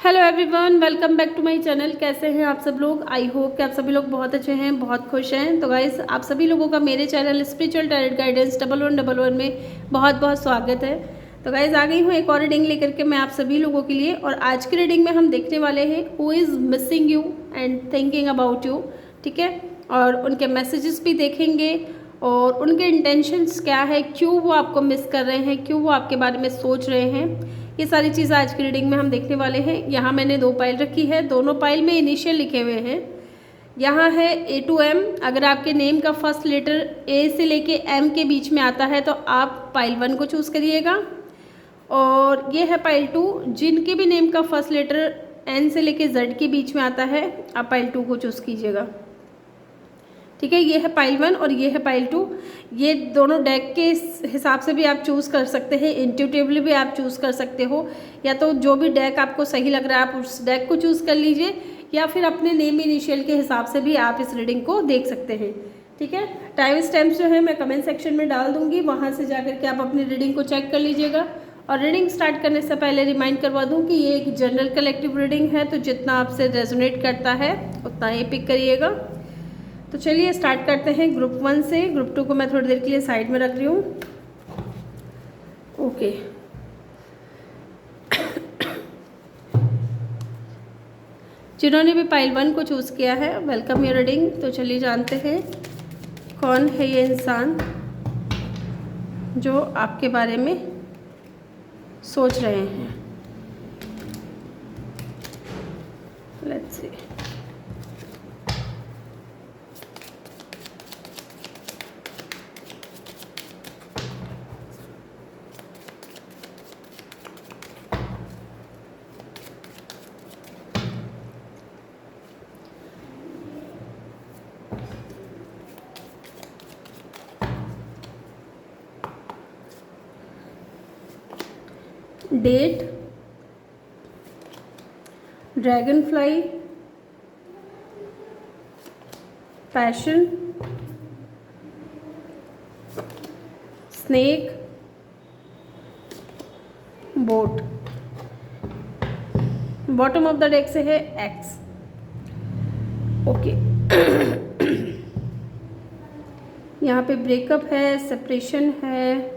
Hello everyone, welcome back to my channel. कैसे हैं आप सब लोग? आई होप कि आप सभी लोग बहुत अच्छे हैं, बहुत खुश हैं। तो गाइस, आप सभी लोगों का मेरे चैनल स्पिरिचुअल टैरोट गाइडेंस 1111 में बहुत बहुत स्वागत है। तो गाइस, आ गई हूँ एक और रीडिंग लेकर के मैं आप सभी लोगों के लिए। और आज की रीडिंग में हम देखने वाले हैं who is missing you and thinking about you. ठीक है, और उनके मैसेजेस भी देखेंगे और उनके इंटेंशंस क्या है, क्यों वो आपको मिस कर रहे हैं, क्यों वो आपके बारे में सोच रहे हैं। ये सारी चीज़ें आज की रीडिंग में हम देखने वाले हैं। यहाँ मैंने 2 पाइल रखी है, दोनों पाइल में इनिशियल लिखे हुए हैं। यहाँ है A to M। अगर आपके नेम का फर्स्ट लेटर A से लेके M के बीच में आता है तो आप पाइल 1 को चूज़ करिएगा। और ये है पाइल 2। जिनके भी नेम का फर्स्ट लेटर N से लेके Z के बीच में आता है आप पाइल 2 को चूज़ कीजिएगा। ठीक है, ये है पाइल 1 और ये है पाइल 2। ये दोनों डेक के हिसाब से भी आप चूज़ कर सकते हैं, इंट्यूटिवली भी आप चूज़ कर सकते हो, या तो जो भी डेक आपको सही लग रहा है आप उस डेक को चूज़ कर लीजिए, या फिर अपने नेम इनिशियल के हिसाब से भी आप इस रीडिंग को देख सकते हैं। ठीक है, टाइम स्टैम्प्स जो है मैं कमेंट सेक्शन में डाल दूँगी, वहाँ से जा कर के आप अपनी रीडिंग को चेक कर लीजिएगा। और रीडिंग स्टार्ट करने से पहले रिमाइंड करवा दूँ कि ये एक जनरल कलेक्टिव रीडिंग है, तो जितना आपसे रेजोनेट करता है उतना ही पिक करिएगा। तो चलिए स्टार्ट करते हैं ग्रुप 1 से। ग्रुप 2 को मैं थोड़ी देर के लिए साइड में रख रही हूँ। ओके, जिन्होंने भी पाइल 1 को चूज़ किया है, वेलकम योर रीडिंग। तो चलिए जानते हैं कौन है ये इंसान जो आपके बारे में सोच रहे हैं। Let's see. Date, dragonfly, passion, snake, boat. Bottom of the deck से है एक्स। ओके, यहाँ पे ब्रेकअप है, सेपरेशन है।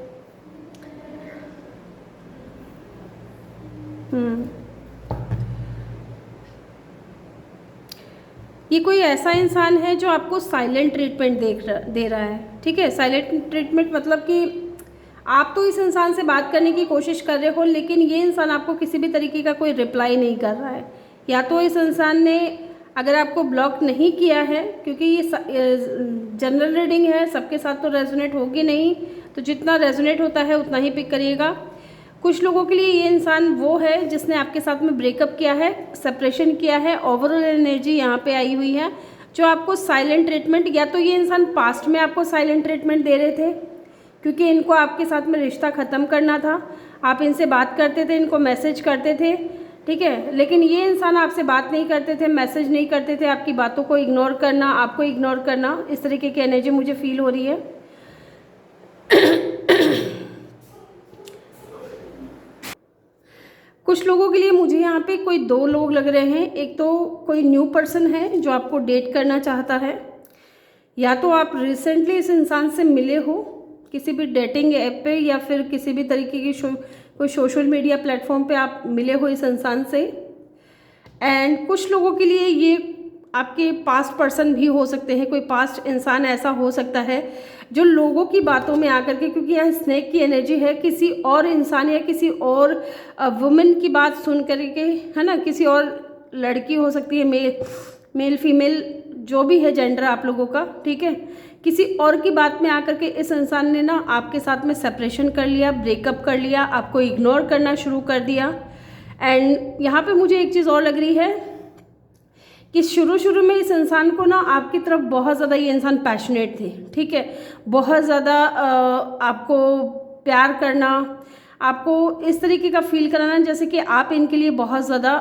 ये कोई ऐसा इंसान है जो आपको साइलेंट ट्रीटमेंट दे रहा है। ठीक है, साइलेंट ट्रीटमेंट मतलब कि आप तो इस इंसान से बात करने की कोशिश कर रहे हो, लेकिन ये इंसान आपको किसी भी तरीके का कोई रिप्लाई नहीं कर रहा है। या तो इस इंसान ने अगर आपको ब्लॉक नहीं किया है, क्योंकि ये जनरल रीडिंग है, सबके साथ तो रेजोनेट होगी नहीं, तो जितना रेजोनेट होता है उतना ही पिक करिएगा। कुछ लोगों के लिए ये इंसान वो है जिसने आपके साथ में ब्रेकअप किया है, सेपरेशन किया है। ओवरऑल एनर्जी यहाँ पे आई हुई है जो आपको साइलेंट ट्रीटमेंट, या तो ये इंसान पास्ट में आपको साइलेंट ट्रीटमेंट दे रहे थे क्योंकि इनको आपके साथ में रिश्ता ख़त्म करना था। आप इनसे बात करते थे, इनको मैसेज करते थे, ठीक है, लेकिन ये इंसान आपसे बात नहीं करते थे, मैसेज नहीं करते थे, आपकी बातों को इग्नोर करना, आपको इग्नोर करना, इस तरीके की एनर्जी मुझे फील हो रही है। कुछ लोगों के लिए मुझे यहाँ पे कोई 2 लोग लग रहे हैं। एक तो कोई न्यू पर्सन है जो आपको डेट करना चाहता है, या तो आप रिसेंटली इस इंसान से मिले हो किसी भी डेटिंग ऐप पे, या फिर किसी भी तरीके की कोई सोशल मीडिया प्लेटफॉर्म पे आप मिले हो इस इंसान से। एंड कुछ लोगों के लिए ये आपके पास्ट पर्सन भी हो सकते हैं। कोई पास्ट इंसान ऐसा हो सकता है जो लोगों की बातों में आकर के, क्योंकि यहाँ स्नेक की एनर्जी है, किसी और इंसान या किसी और वुमेन की बात सुन करके, है ना, किसी और लड़की हो सकती है, मेल फीमेल जो भी है जेंडर आप लोगों का, ठीक है, किसी और की बात में आकर के इस इंसान ने ना आपके साथ में सेपरेशन कर लिया, ब्रेकअप कर लिया, आपको इग्नोर करना शुरू कर दिया। एंड यहाँ पे मुझे एक चीज़ और लग रही है कि शुरू में इस इंसान को ना आपकी तरफ बहुत ज़्यादा ये इंसान पैशनेट थे। ठीक है, बहुत ज़्यादा आपको प्यार करना, आपको इस तरीके का फील कराना जैसे कि आप इनके लिए बहुत ज़्यादा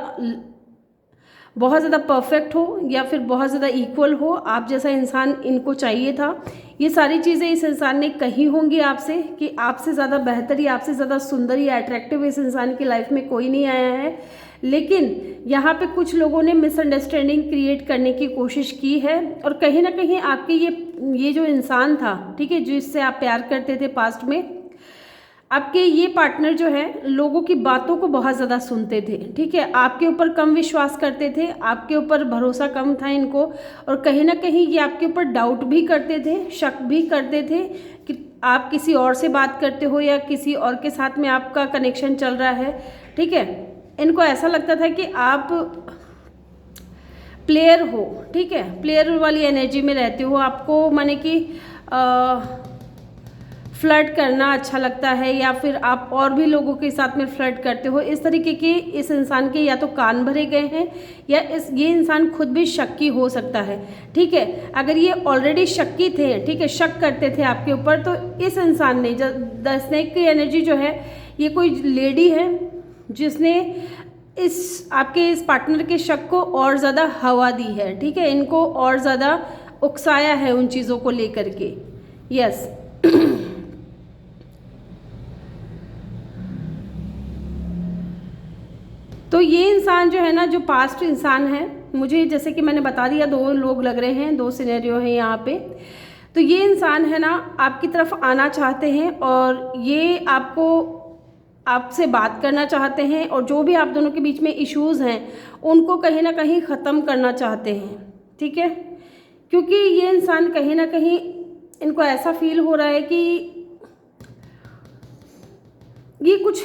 परफेक्ट हो, या फिर बहुत ज़्यादा इक्वल हो, आप जैसा इंसान इनको चाहिए था। ये सारी चीज़ें इस इंसान ने कही होंगी आपसे कि आपसे ज़्यादा बेहतर या आपसे ज़्यादा सुंदर या अट्रैक्टिव इस इंसान की लाइफ में कोई नहीं आया है। लेकिन यहाँ पे कुछ लोगों ने मिसअंडरस्टैंडिंग क्रिएट करने की कोशिश की है और कहीं ना कहीं आपके ये जो इंसान था, ठीक है, जिससे आप प्यार करते थे पास्ट में, आपके ये पार्टनर जो है लोगों की बातों को बहुत ज़्यादा सुनते थे, ठीक है, आपके ऊपर कम विश्वास करते थे, आपके ऊपर भरोसा कम था इनको, और कहीं ना कहीं ये आपके ऊपर डाउट भी करते थे, शक भी करते थे कि आप किसी और से बात करते हो या किसी और के साथ में आपका कनेक्शन चल रहा है, ठीक है। इनको ऐसा लगता था कि आप प्लेयर हो, ठीक है, प्लेयर वाली एनर्जी में रहते हो, आपको माने कि फ्लर्ट करना अच्छा लगता है या फिर आप और भी लोगों के साथ में फ्लर्ट करते हो। इस तरीके के इस इंसान के या तो कान भरे गए हैं या ये इंसान खुद भी शक्की हो सकता है, ठीक है। अगर ये ऑलरेडी शक्की थे, ठीक है, शक करते थे आपके ऊपर, तो इस इंसान ने द स्नेक की एनर्जी जो है, ये कोई लेडी है जिसने आपके इस पार्टनर के शक को और ज़्यादा हवा दी है, ठीक है, इनको और ज़्यादा उकसाया है उन चीज़ों को लेकर के। यस तो ये इंसान जो है ना, जो पास्ट इंसान है, मुझे जैसे कि मैंने बता दिया 2 लोग लग रहे हैं, 2 सिनेरियो हैं यहाँ पे। तो ये इंसान है ना आपकी तरफ आना चाहते हैं और ये आपसे बात करना चाहते हैं और जो भी आप दोनों के बीच में इश्यूज़ हैं उनको कहीं ना कहीं ख़त्म करना चाहते हैं, ठीक है। क्योंकि ये इंसान कहीं ना कहीं इनको ऐसा फील हो रहा है कि ये कुछ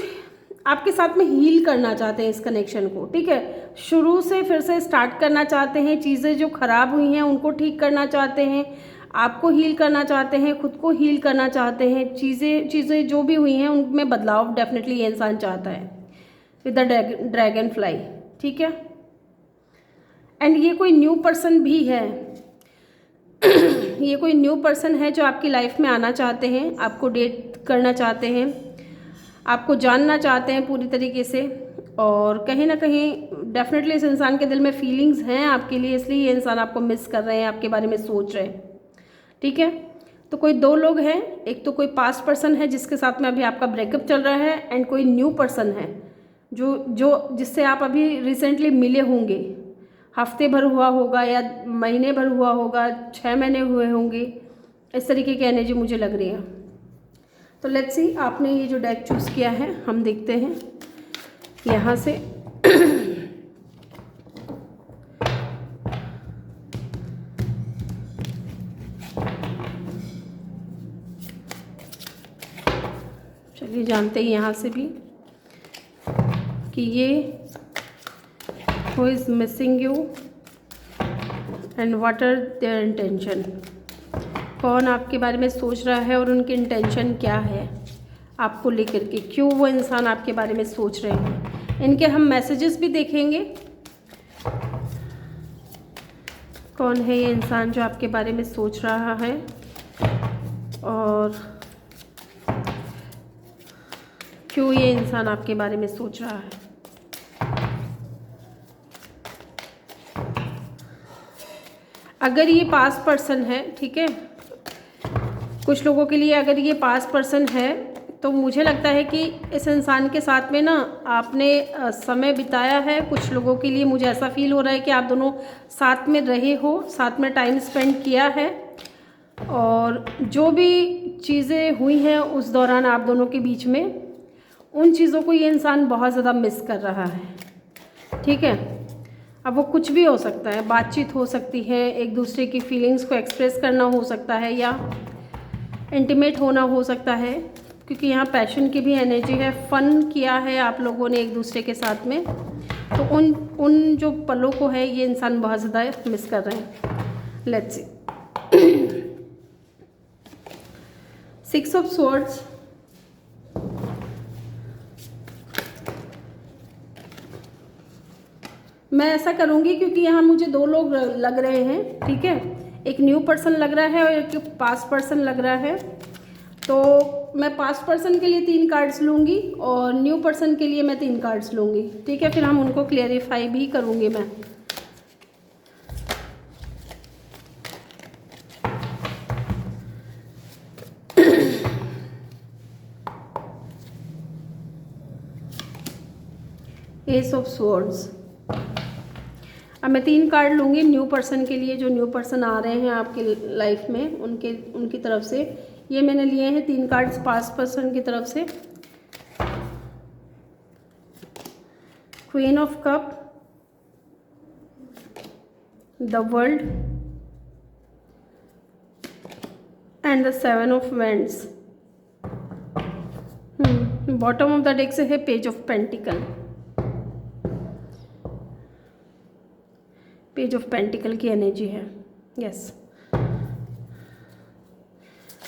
आपके साथ में हील करना चाहते हैं इस कनेक्शन को, ठीक है, शुरू से फिर से स्टार्ट करना चाहते हैं, चीज़ें जो ख़राब हुई हैं उनको ठीक करना चाहते हैं, आपको हील करना चाहते हैं, खुद को हील करना चाहते हैं, चीज़ें जो भी हुई हैं उनमें बदलाव डेफिनेटली ये इंसान चाहता है विद द ड्रैगन फ्लाई, ठीक है। एंड ये कोई न्यू पर्सन भी है ये कोई न्यू पर्सन है जो आपकी लाइफ में आना चाहते हैं, आपको डेट करना चाहते हैं, आपको जानना चाहते हैं पूरी तरीके से, और कहीं ना कहीं डेफिनेटली इस इंसान के दिल में फीलिंग्स हैं आपके लिए, इसलिए ये इंसान आपको मिस कर रहे हैं, आपके बारे में सोच रहे हैं, ठीक है। तो कोई 2 लोग हैं, एक तो कोई पास्ट पर्सन है जिसके साथ में अभी आपका ब्रेकअप चल रहा है, एंड कोई न्यू पर्सन है जिससे आप अभी रिसेंटली मिले होंगे, हफ्ते भर हुआ होगा या महीने भर हुआ होगा, 6 महीने हुए होंगे, इस तरीके की एनर्जी मुझे लग रही है। तो लेट्स सी, आपने ये जो डेक चूज़ किया है हम देखते हैं यहाँ से चलिए जानते हैं यहाँ से भी कि ये who is missing you and what are their intention, कौन आपके बारे में सोच रहा है और उनकी इंटेंशन क्या है आपको लेकर के, क्यों वो इंसान आपके बारे में सोच रहे हैं। इनके हम मैसेजेस भी देखेंगे, कौन है ये इंसान जो आपके बारे में सोच रहा है और क्यों ये इंसान आपके बारे में सोच रहा है। अगर ये पास्ट पर्सन है, ठीक है, कुछ लोगों के लिए अगर ये पास्ट पर्सन है तो मुझे लगता है कि इस इंसान के साथ में ना आपने समय बिताया है। कुछ लोगों के लिए मुझे ऐसा फील हो रहा है कि आप दोनों साथ में रहे हो, साथ में टाइम स्पेंड किया है, और जो भी चीज़ें हुई हैं उस दौरान आप दोनों के बीच में, उन चीज़ों को ये इंसान बहुत ज़्यादा मिस कर रहा है, ठीक है। अब वो कुछ भी हो सकता है, बातचीत हो सकती है, एक दूसरे की फीलिंग्स को एक्सप्रेस करना हो सकता है, या इंटीमेट होना हो सकता है, क्योंकि यहाँ पैशन की भी एनर्जी है, फ़न किया है आप लोगों ने एक दूसरे के साथ में, तो उन जो पलों को है ये इंसान बहुत ज़्यादा मिस कर रहे हैं। लेट्स सी, 6 ऑफ स्वॉर्ड्स, मैं ऐसा करूँगी क्योंकि यहाँ मुझे 2 लोग लग रहे हैं, ठीक है, एक न्यू पर्सन लग रहा है और एक पास्ट पर्सन लग रहा है। तो मैं पास्ट पर्सन के लिए 3 कार्ड्स लूँगी और न्यू पर्सन के लिए मैं 3 कार्ड्स लूँगी, ठीक है, फिर हम उनको क्लियरिफाई भी करूँगी मैं। एस ऑफ स्वॉर्ड्स, अब मैं 3 कार्ड लूँगी न्यू पर्सन के लिए, जो न्यू पर्सन आ रहे हैं आपकी लाइफ में उनकी तरफ से। ये मैंने लिए हैं 3 कार्ड्स पास्ट पर्सन की तरफ से। Queen of cup, the world and the 7 of wands. Bottom of the deck से है page of pentacle. Page of pentacle की एनर्जी है। यस,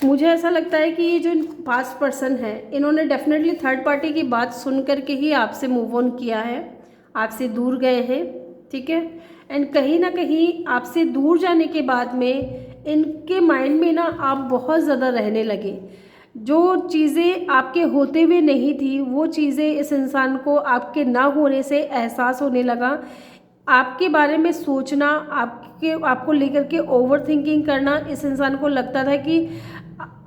मुझे ऐसा लगता है कि ये जो पास्ट पर्सन है, इन्होंने डेफिनेटली थर्ड पार्टी की बात सुन करके ही आपसे मूव ऑन किया है, आपसे दूर गए हैं, ठीक है। एंड कहीं ना कहीं आपसे दूर जाने के बाद में इनके माइंड में ना आप बहुत ज़्यादा रहने लगे। जो चीज़ें आपके होते हुए नहीं थी, वो चीज़ें इस इंसान को आपके ना होने से एहसास होने लगा। आपके बारे में सोचना, आपको लेकर के ओवर थिंकिंग करना, इस इंसान को लगता था कि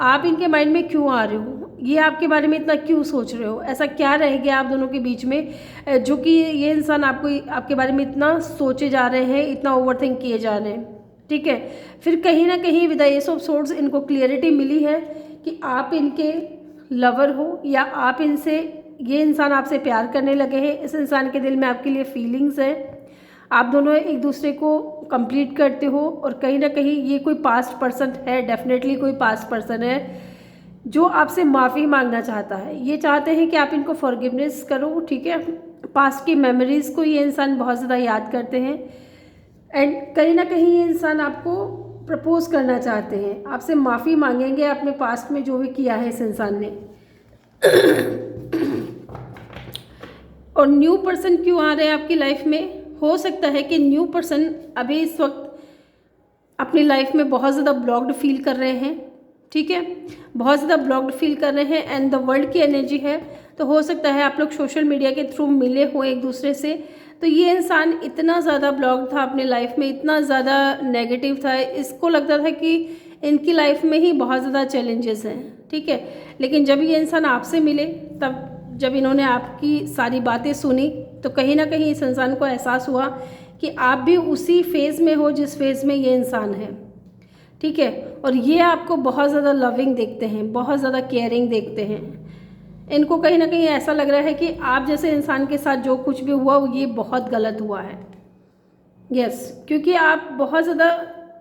आप इनके माइंड में क्यों आ रहे हो, ये आपके बारे में इतना क्यों सोच रहे हो, ऐसा क्या रह गया आप दोनों के बीच में जो कि ये इंसान आपके बारे में इतना सोचे जा रहे हैं, इतना ओवर थिंक किए जा रहे हैं, ठीक है। फिर कहीं ना कहीं with the S of swords इनको क्लियरिटी मिली है कि आप इनके लवर हो, या आप इनसे, ये इंसान आपसे प्यार करने लगे हैं। इस इंसान के दिल में आपके लिए फीलिंग्स है, आप दोनों एक दूसरे को कंप्लीट करते हो। और कहीं ना कहीं ये कोई पास्ट पर्सन है, डेफिनेटली कोई पास्ट पर्सन है जो आपसे माफ़ी मांगना चाहता है। ये चाहते हैं कि आप इनको फॉरगिवनेस करो, ठीक है। पास्ट की मेमोरीज़ को ये इंसान बहुत ज़्यादा याद करते हैं। एंड कहीं ना कहीं ये इंसान आपको प्रपोज करना चाहते हैं, आपसे माफ़ी मांगेंगे अपने पास्ट में जो भी किया है इस इंसान ने। और न्यू पर्सन क्यों आ रहे हैं आपकी लाइफ में? हो सकता है कि न्यू पर्सन अभी इस वक्त अपनी लाइफ में बहुत ज़्यादा ब्लॉक्ड फील कर रहे हैं, ठीक है, बहुत ज़्यादा ब्लॉक्ड फील कर रहे हैं। एंड द वर्ल्ड की एनर्जी है, तो हो सकता है आप लोग सोशल मीडिया के थ्रू मिले हो एक दूसरे से। तो ये इंसान इतना ज़्यादा ब्लॉक्ड था अपने लाइफ में, इतना ज़्यादा नेगेटिव था, इसको लगता था कि इनकी लाइफ में ही बहुत ज़्यादा चैलेंजेस हैं, ठीक है। लेकिन जब ये इंसान आपसे मिले, तब जब इन्होंने आपकी सारी बातें सुनी, तो कहीं ना कहीं इस इंसान को एहसास हुआ कि आप भी उसी फेज़ में हो जिस फेज़ में ये इंसान है, ठीक है। और ये आपको बहुत ज़्यादा लविंग देखते हैं, बहुत ज़्यादा केयरिंग देखते हैं। इनको कहीं ना कहीं ऐसा लग रहा है कि आप जैसे इंसान के साथ जो कुछ भी हुआ ये बहुत गलत हुआ है। यस, क्योंकि आप बहुत ज़्यादा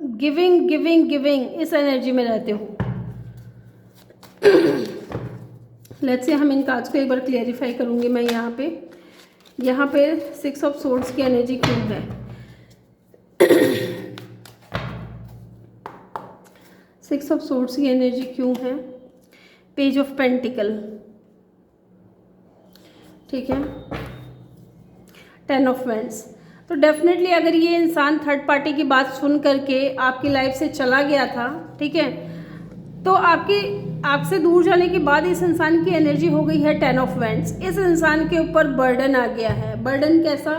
गिविंग गिविंग गिविंग इस एनर्जी में रहते हो। लेट्स से हम इन कार्ड्स को एक बार क्लियरिफाई करूँगी मैं। यहाँ पे 6 ऑफ सोर्ड्स की एनर्जी क्यों है? 6 ऑफ सोर्ड्स की एनर्जी क्यों है? पेज ऑफ पेंटिकल, ठीक है, 10 ऑफ वैंड्स। तो डेफिनेटली अगर ये इंसान थर्ड पार्टी की बात सुन करके आपकी लाइफ से चला गया था, ठीक है, तो आपसे दूर जाने के बाद इस इंसान की एनर्जी हो गई है 10 ऑफ वैंड्स। इस इंसान के ऊपर बर्डन आ गया है। बर्डन कैसा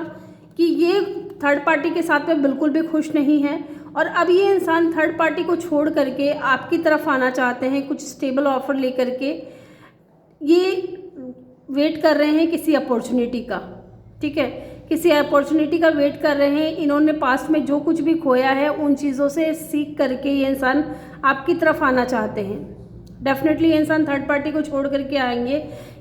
कि ये थर्ड पार्टी के साथ में बिल्कुल भी खुश नहीं है, और अब ये इंसान थर्ड पार्टी को छोड़ करके आपकी तरफ आना चाहते हैं, कुछ स्टेबल ऑफर लेकर के। ये वेट कर रहे हैं किसी अपॉर्चुनिटी का, ठीक है, किसी अपॉर्चुनिटी का वेट कर रहे हैं। इन्होंने पास्ट में जो कुछ भी खोया है उन चीज़ों से सीख करके ये इंसान आपकी तरफ आना चाहते हैं। डेफिनेटली ये इंसान थर्ड पार्टी को छोड़ करके आएंगे,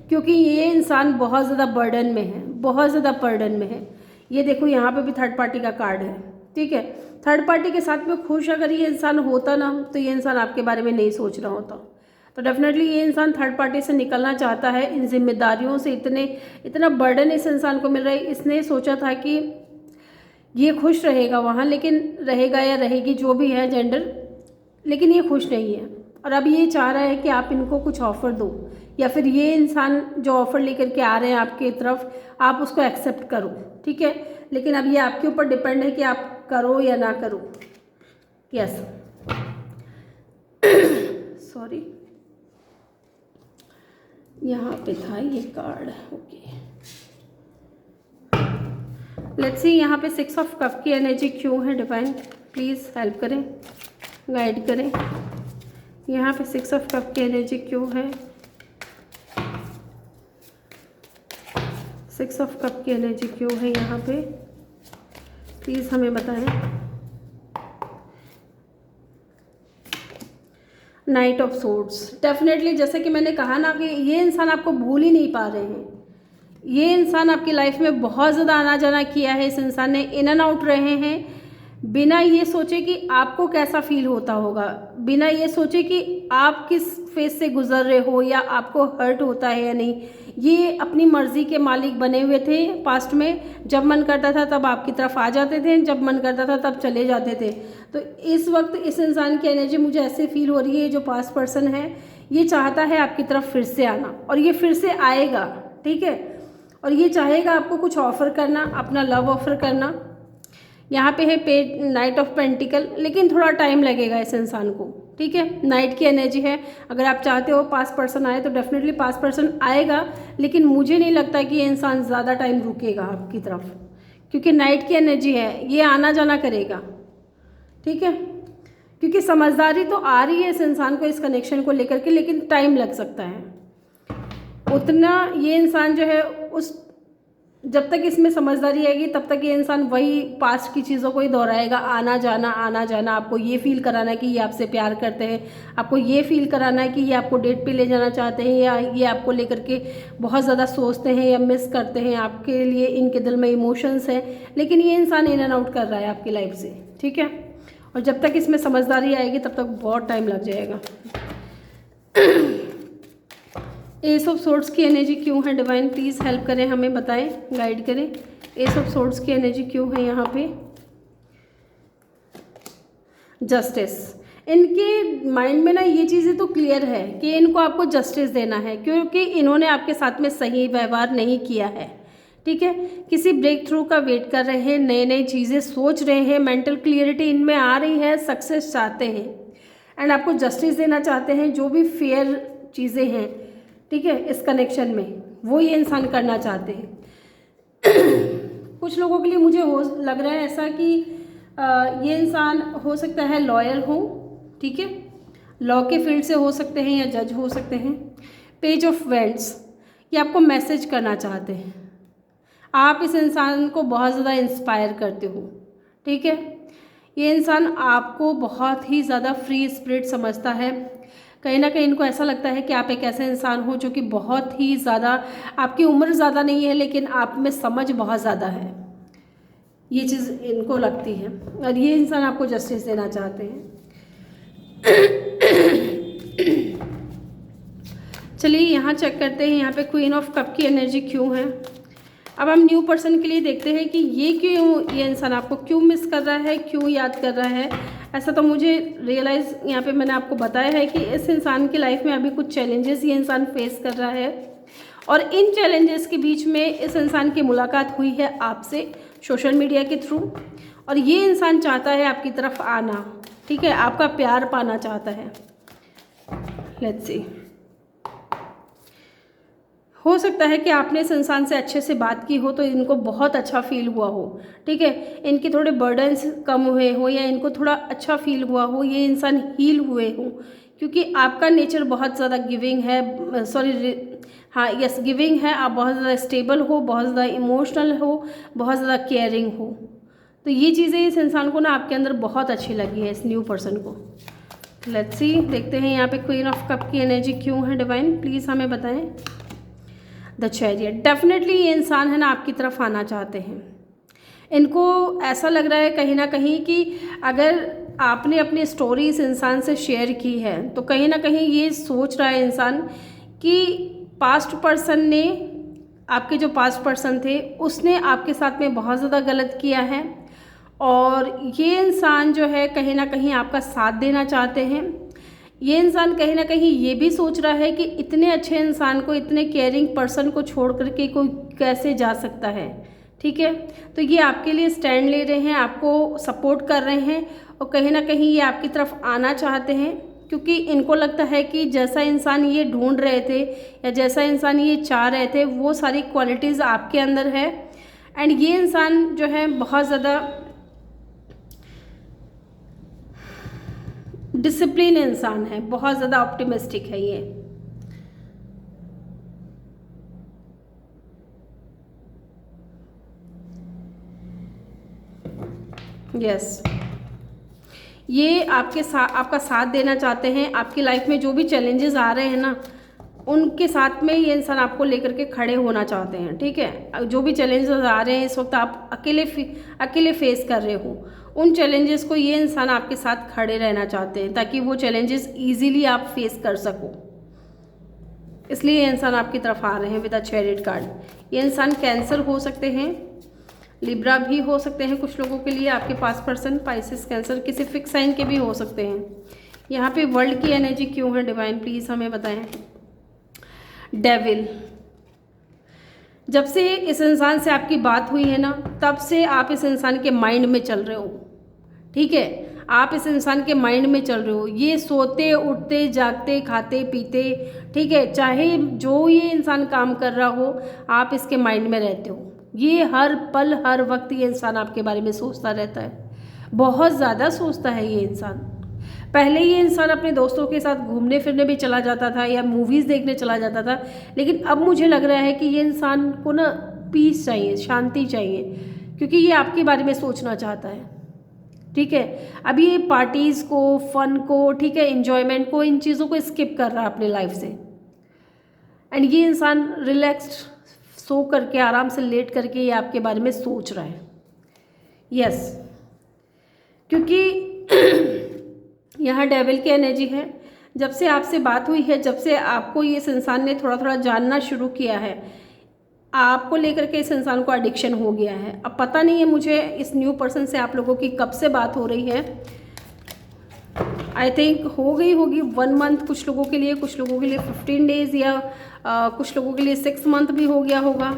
क्योंकि ये इंसान बहुत ज़्यादा बर्डन में है, बहुत ज़्यादा बर्डन में है। ये देखो यहाँ पे भी थर्ड पार्टी का कार्ड है, ठीक है। थर्ड पार्टी के साथ में खुश अगर ये इंसान होता ना, तो ये इंसान आपके बारे में नहीं सोच रहा होता। तो डेफिनेटली ये इंसान थर्ड पार्टी से निकलना चाहता है। इन जिम्मेदारियों से इतना बर्डन इस इंसान को मिल रहा है। इसने सोचा था कि ये खुश रहेगा वहाँ, लेकिन रहेगा या रहेगी जो भी है जेंडर, लेकिन ये खुश नहीं है। और अब ये चाह रहा है कि आप इनको कुछ ऑफ़र दो, या फिर ये इंसान जो ऑफ़र लेकर के आ रहे हैं आपकी तरफ, आप उसको एक्सेप्ट करो, ठीक है। लेकिन अब ये आपके ऊपर डिपेंड है कि आप करो या ना करो। यस, सॉरी, यहाँ पे था ये कार्ड, ओके। लेट्स सी यहाँ पे 6 ऑफ कप की एनर्जी क्यों है? डिवाइन प्लीज़ हेल्प करें, गाइड करें। यहाँ पे 6 ऑफ कप की एनर्जी क्यों है? 6 ऑफ कप की एनर्जी क्यों है यहाँ पे? प्लीज़ हमें बताएं। नाइट ऑफ सोर्ड्स, डेफिनेटली जैसे कि मैंने कहा ना कि ये इंसान आपको भूल ही नहीं पा रहे हैं। ये इंसान आपकी लाइफ में बहुत ज़्यादा आना जाना किया है। इस इंसान ने इन एंड आउट रहे हैं, बिना ये सोचे कि आपको कैसा फील होता होगा, बिना ये सोचे कि आप किस फेज से गुजर रहे हो या आपको हर्ट होता है या नहीं। ये अपनी मर्जी के मालिक बने हुए थे पास्ट में। जब मन करता था तब आपकी तरफ आ जाते थे, जब मन करता था तब चले जाते थे। तो इस वक्त इस इंसान की एनर्जी मुझे ऐसे फील हो रही है, जो पास्ट पर्सन है ये चाहता है आपकी तरफ फिर से आना, और ये फिर से आएगा, ठीक है। और ये चाहेगा आपको कुछ ऑफ़र करना, अपना लव ऑफ़र करना। यहाँ पे है पेड नाइट ऑफ पेंटिकल, लेकिन थोड़ा टाइम लगेगा इस इंसान को, ठीक है। नाइट की एनर्जी है। अगर आप चाहते हो पास्ट पर्सन आए तो डेफिनेटली पास्ट पर्सन आएगा, लेकिन मुझे नहीं लगता कि ये इंसान ज़्यादा टाइम रुकेगा आपकी तरफ, क्योंकि नाइट की एनर्जी है, ये आना जाना करेगा, ठीक है। क्योंकि समझदारी तो आ रही है इस इंसान को इस कनेक्शन को लेकर के, लेकिन टाइम लग सकता है उतना। ये इंसान जो है उस जब तक इसमें समझदारी आएगी तब तक ये इंसान वही पास्ट की चीज़ों को ही दोहराएगा, आना जाना आना जाना। आपको ये फील कराना है कि ये आपसे प्यार करते हैं, आपको ये फील कराना है कि ये आपको डेट पे ले जाना चाहते हैं, या ये आपको लेकर के बहुत ज़्यादा सोचते हैं या मिस करते हैं, आपके लिए इनके दिल में इमोशंस हैं। लेकिन ये इंसान इन एंड आउट कर रहा है आपकी लाइफ से, ठीक है। और जब तक इसमें समझदारी आएगी तब तक बहुत टाइम लग जाएगा। एस ऑफ सोर्ड्स की एनर्जी क्यों है डिवाइन, प्लीज़ हेल्प करें, हमें बताएं, गाइड करें। एस ऑफ सोर्ड्स की एनर्जी क्यों है यहाँ पे। जस्टिस, इनके माइंड में ना ये चीज़ें तो क्लियर है कि इनको आपको जस्टिस देना है, क्योंकि इन्होंने आपके साथ में सही व्यवहार नहीं किया है, ठीक है। किसी ब्रेक थ्रू का वेट कर रहे हैं, नए नए चीज़ें सोच रहे हैं, मेंटल क्लियरिटी इनमें आ रही है, सक्सेस चाहते हैं एंड आपको जस्टिस देना चाहते हैं। जो भी फेयर चीज़ें हैं, ठीक है, इस कनेक्शन में वो ये इंसान करना चाहते हैं। कुछ लोगों के लिए मुझे लग रहा है ऐसा कि ये इंसान हो सकता है लॉयर हो, ठीक है, लॉ के फील्ड से हो सकते हैं या जज हो सकते हैं। पेज ऑफ वेंट्स, ये आपको मैसेज करना चाहते हैं। आप इस इंसान को बहुत ज़्यादा इंस्पायर करते हो, ठीक है। ये इंसान आपको बहुत ही ज़्यादा फ्री स्पिरिट समझता है। कहीं ना कहीं इनको ऐसा लगता है कि आप एक ऐसे इंसान हो जो कि बहुत ही ज़्यादा, आपकी उम्र ज़्यादा नहीं है लेकिन आप में समझ बहुत ज़्यादा है, ये चीज़ इनको लगती है। और ये इंसान आपको जस्टिस देना चाहते हैं। चलिए यहाँ चेक करते हैं, यहाँ पे क्वीन ऑफ कप की एनर्जी क्यों है। अब हम न्यू पर्सन के लिए देखते हैं कि ये क्यों, ये इंसान आपको क्यों मिस कर रहा है, क्यों याद कर रहा है। ऐसा तो मुझे रियलाइज़ यहाँ पे मैंने आपको बताया है कि इस इंसान की लाइफ में अभी कुछ चैलेंजेस ये इंसान फेस कर रहा है, और इन चैलेंजेस के बीच में इस इंसान की मुलाकात हुई है आपसे सोशल मीडिया के थ्रू, और ये इंसान चाहता है आपकी तरफ आना, ठीक है, आपका प्यार पाना चाहता है। लेट्स सी, हो सकता है कि आपने इस इंसान से अच्छे से बात की हो तो इनको बहुत अच्छा फील हुआ हो, ठीक है, इनके थोड़े बर्डन्स कम हुए हो या इनको थोड़ा अच्छा फील हुआ हो, ये इंसान हील हुए हो, क्योंकि आपका नेचर बहुत ज़्यादा गिविंग है, हाँ यस गिविंग है। आप बहुत ज़्यादा स्टेबल हो, बहुत ज़्यादा इमोशनल हो, बहुत ज़्यादा केयरिंग हो। तो ये चीज़ें इस इंसान को ना आपके अंदर बहुत अच्छी लगी है, इस न्यू पर्सन को। लेट्स सी, देखते हैं यहाँ पे क्वीन ऑफ कप की एनर्जी क्यों है डिवाइन, प्लीज़ हमें बताएं। द चैरियट, डेफिनेटली ये इंसान है ना आपकी तरफ आना चाहते हैं। इनको ऐसा लग रहा है कहीं ना कहीं कि अगर आपने अपनी स्टोरी इस इंसान से शेयर की है तो कहीं ना कहीं ये सोच रहा है इंसान कि पास्ट पर्सन ने, आपके जो पास्ट पर्सन थे उसने आपके साथ में बहुत ज़्यादा गलत किया है, और ये इंसान जो है कहीं ना कहीं आपका साथ देना चाहते हैं। ये इंसान कहीं ना कहीं ये भी सोच रहा है कि इतने अच्छे इंसान को, इतने केयरिंग पर्सन को छोड़ करके कोई कैसे जा सकता है, ठीक है। तो ये आपके लिए स्टैंड ले रहे हैं, आपको सपोर्ट कर रहे हैं, और कहीं ना कहीं ये आपकी तरफ आना चाहते हैं, क्योंकि इनको लगता है कि जैसा इंसान ये ढूंढ रहे थे या जैसा इंसान ये चाह रहे थे वो सारी क्वालिटीज़ आपके अंदर है। एंड ये इंसान जो है बहुत ज़्यादा डिसिप्लिन इंसान है, बहुत ज़्यादा ऑप्टिमिस्टिक है ये। यस, ये आपका साथ देना चाहते हैं। आपकी लाइफ में जो भी चैलेंजेस आ रहे हैं ना, उनके साथ में ये इंसान आपको लेकर के खड़े होना चाहते हैं। ठीक है, जो भी चैलेंजेस आ रहे हैं इस वक्त आप अकेले फेस कर रहे हो, उन चैलेंजेस को ये इंसान आपके साथ खड़े रहना चाहते हैं ताकि वो चैलेंजेस ईजीली आप फेस कर सको। इसलिए ये इंसान आपकी तरफ आ रहे हैं विद अ चैरियट कार्ड। ये इंसान कैंसर हो सकते हैं, लिब्रा भी हो सकते हैं कुछ लोगों के लिए। आपके पास पर्सन पाइसेस, कैंसर, किसी फिक्स साइन के भी हो सकते हैं। यहाँ पे वर्ल्ड की एनर्जी क्यों है डिवाइन, प्लीज़ हमें बताएं। डेविल, जब से इस इंसान से आपकी बात हुई है ना, तब से आप इस इंसान के माइंड में चल रहे हो। ठीक है, आप इस इंसान के माइंड में चल रहे हो। ये सोते उठते जागते खाते पीते, ठीक है, चाहे जो ये इंसान काम कर रहा हो, आप इसके माइंड में रहते हो। ये हर पल हर वक्त ये इंसान आपके बारे में सोचता रहता है, बहुत ज़्यादा सोचता है ये इंसान। पहले ये इंसान अपने दोस्तों के साथ घूमने फिरने भी चला जाता था या मूवीज़ देखने चला जाता था, लेकिन अब मुझे लग रहा है कि ये इंसान को ना पीस चाहिए, शांति चाहिए, क्योंकि ये आपके बारे में सोचना चाहता है। ठीक है, अभी ये पार्टीज़ को, फन को, ठीक है, एंजॉयमेंट को, इन चीज़ों को स्किप कर रहा है अपने लाइफ से। एंड ये इंसान रिलैक्स्ड सो करके, आराम से लेट करके ये आपके बारे में सोच रहा है। यस, क्योंकि यहाँ डेविल की एनर्जी है। जब से आपसे बात हुई है, जब से आपको इस इंसान ने थोड़ा थोड़ा जानना शुरू किया है, आपको लेकर के इस इंसान को एडिक्शन हो गया है। अब पता नहीं है मुझे इस न्यू पर्सन से आप लोगों की कब से बात हो रही है। आई थिंक हो गई होगी 1 मंथ कुछ लोगों के लिए, कुछ लोगों के लिए 15 डेज़, या कुछ लोगों के लिए 6 मंथ भी हो गया होगा,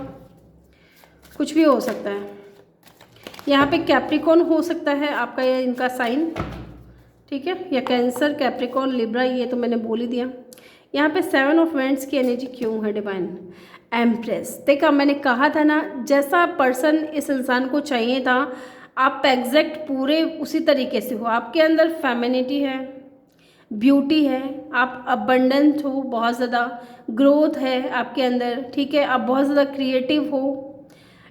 कुछ भी हो सकता है। यहाँ पे कैप्रिकॉन हो सकता है आपका या इनका साइन, ठीक है, या कैंसर, कैप्रिकॉन, लिब्रा, ये तो मैंने बोल ही दिया। यहाँ पे 7 ऑफ वैंड्स की एनर्जी क्यों है डिवाइन। एम्प्रेस, देखा मैंने कहा था ना, जैसा पर्सन इस इंसान को चाहिए था, आप एग्जैक्ट पूरे उसी तरीके से हो। आपके अंदर फेमिनिटी है, ब्यूटी है, आप अबंडेंट हो, बहुत ज़्यादा ग्रोथ है आपके अंदर। ठीक है, आप बहुत ज़्यादा क्रिएटिव हो,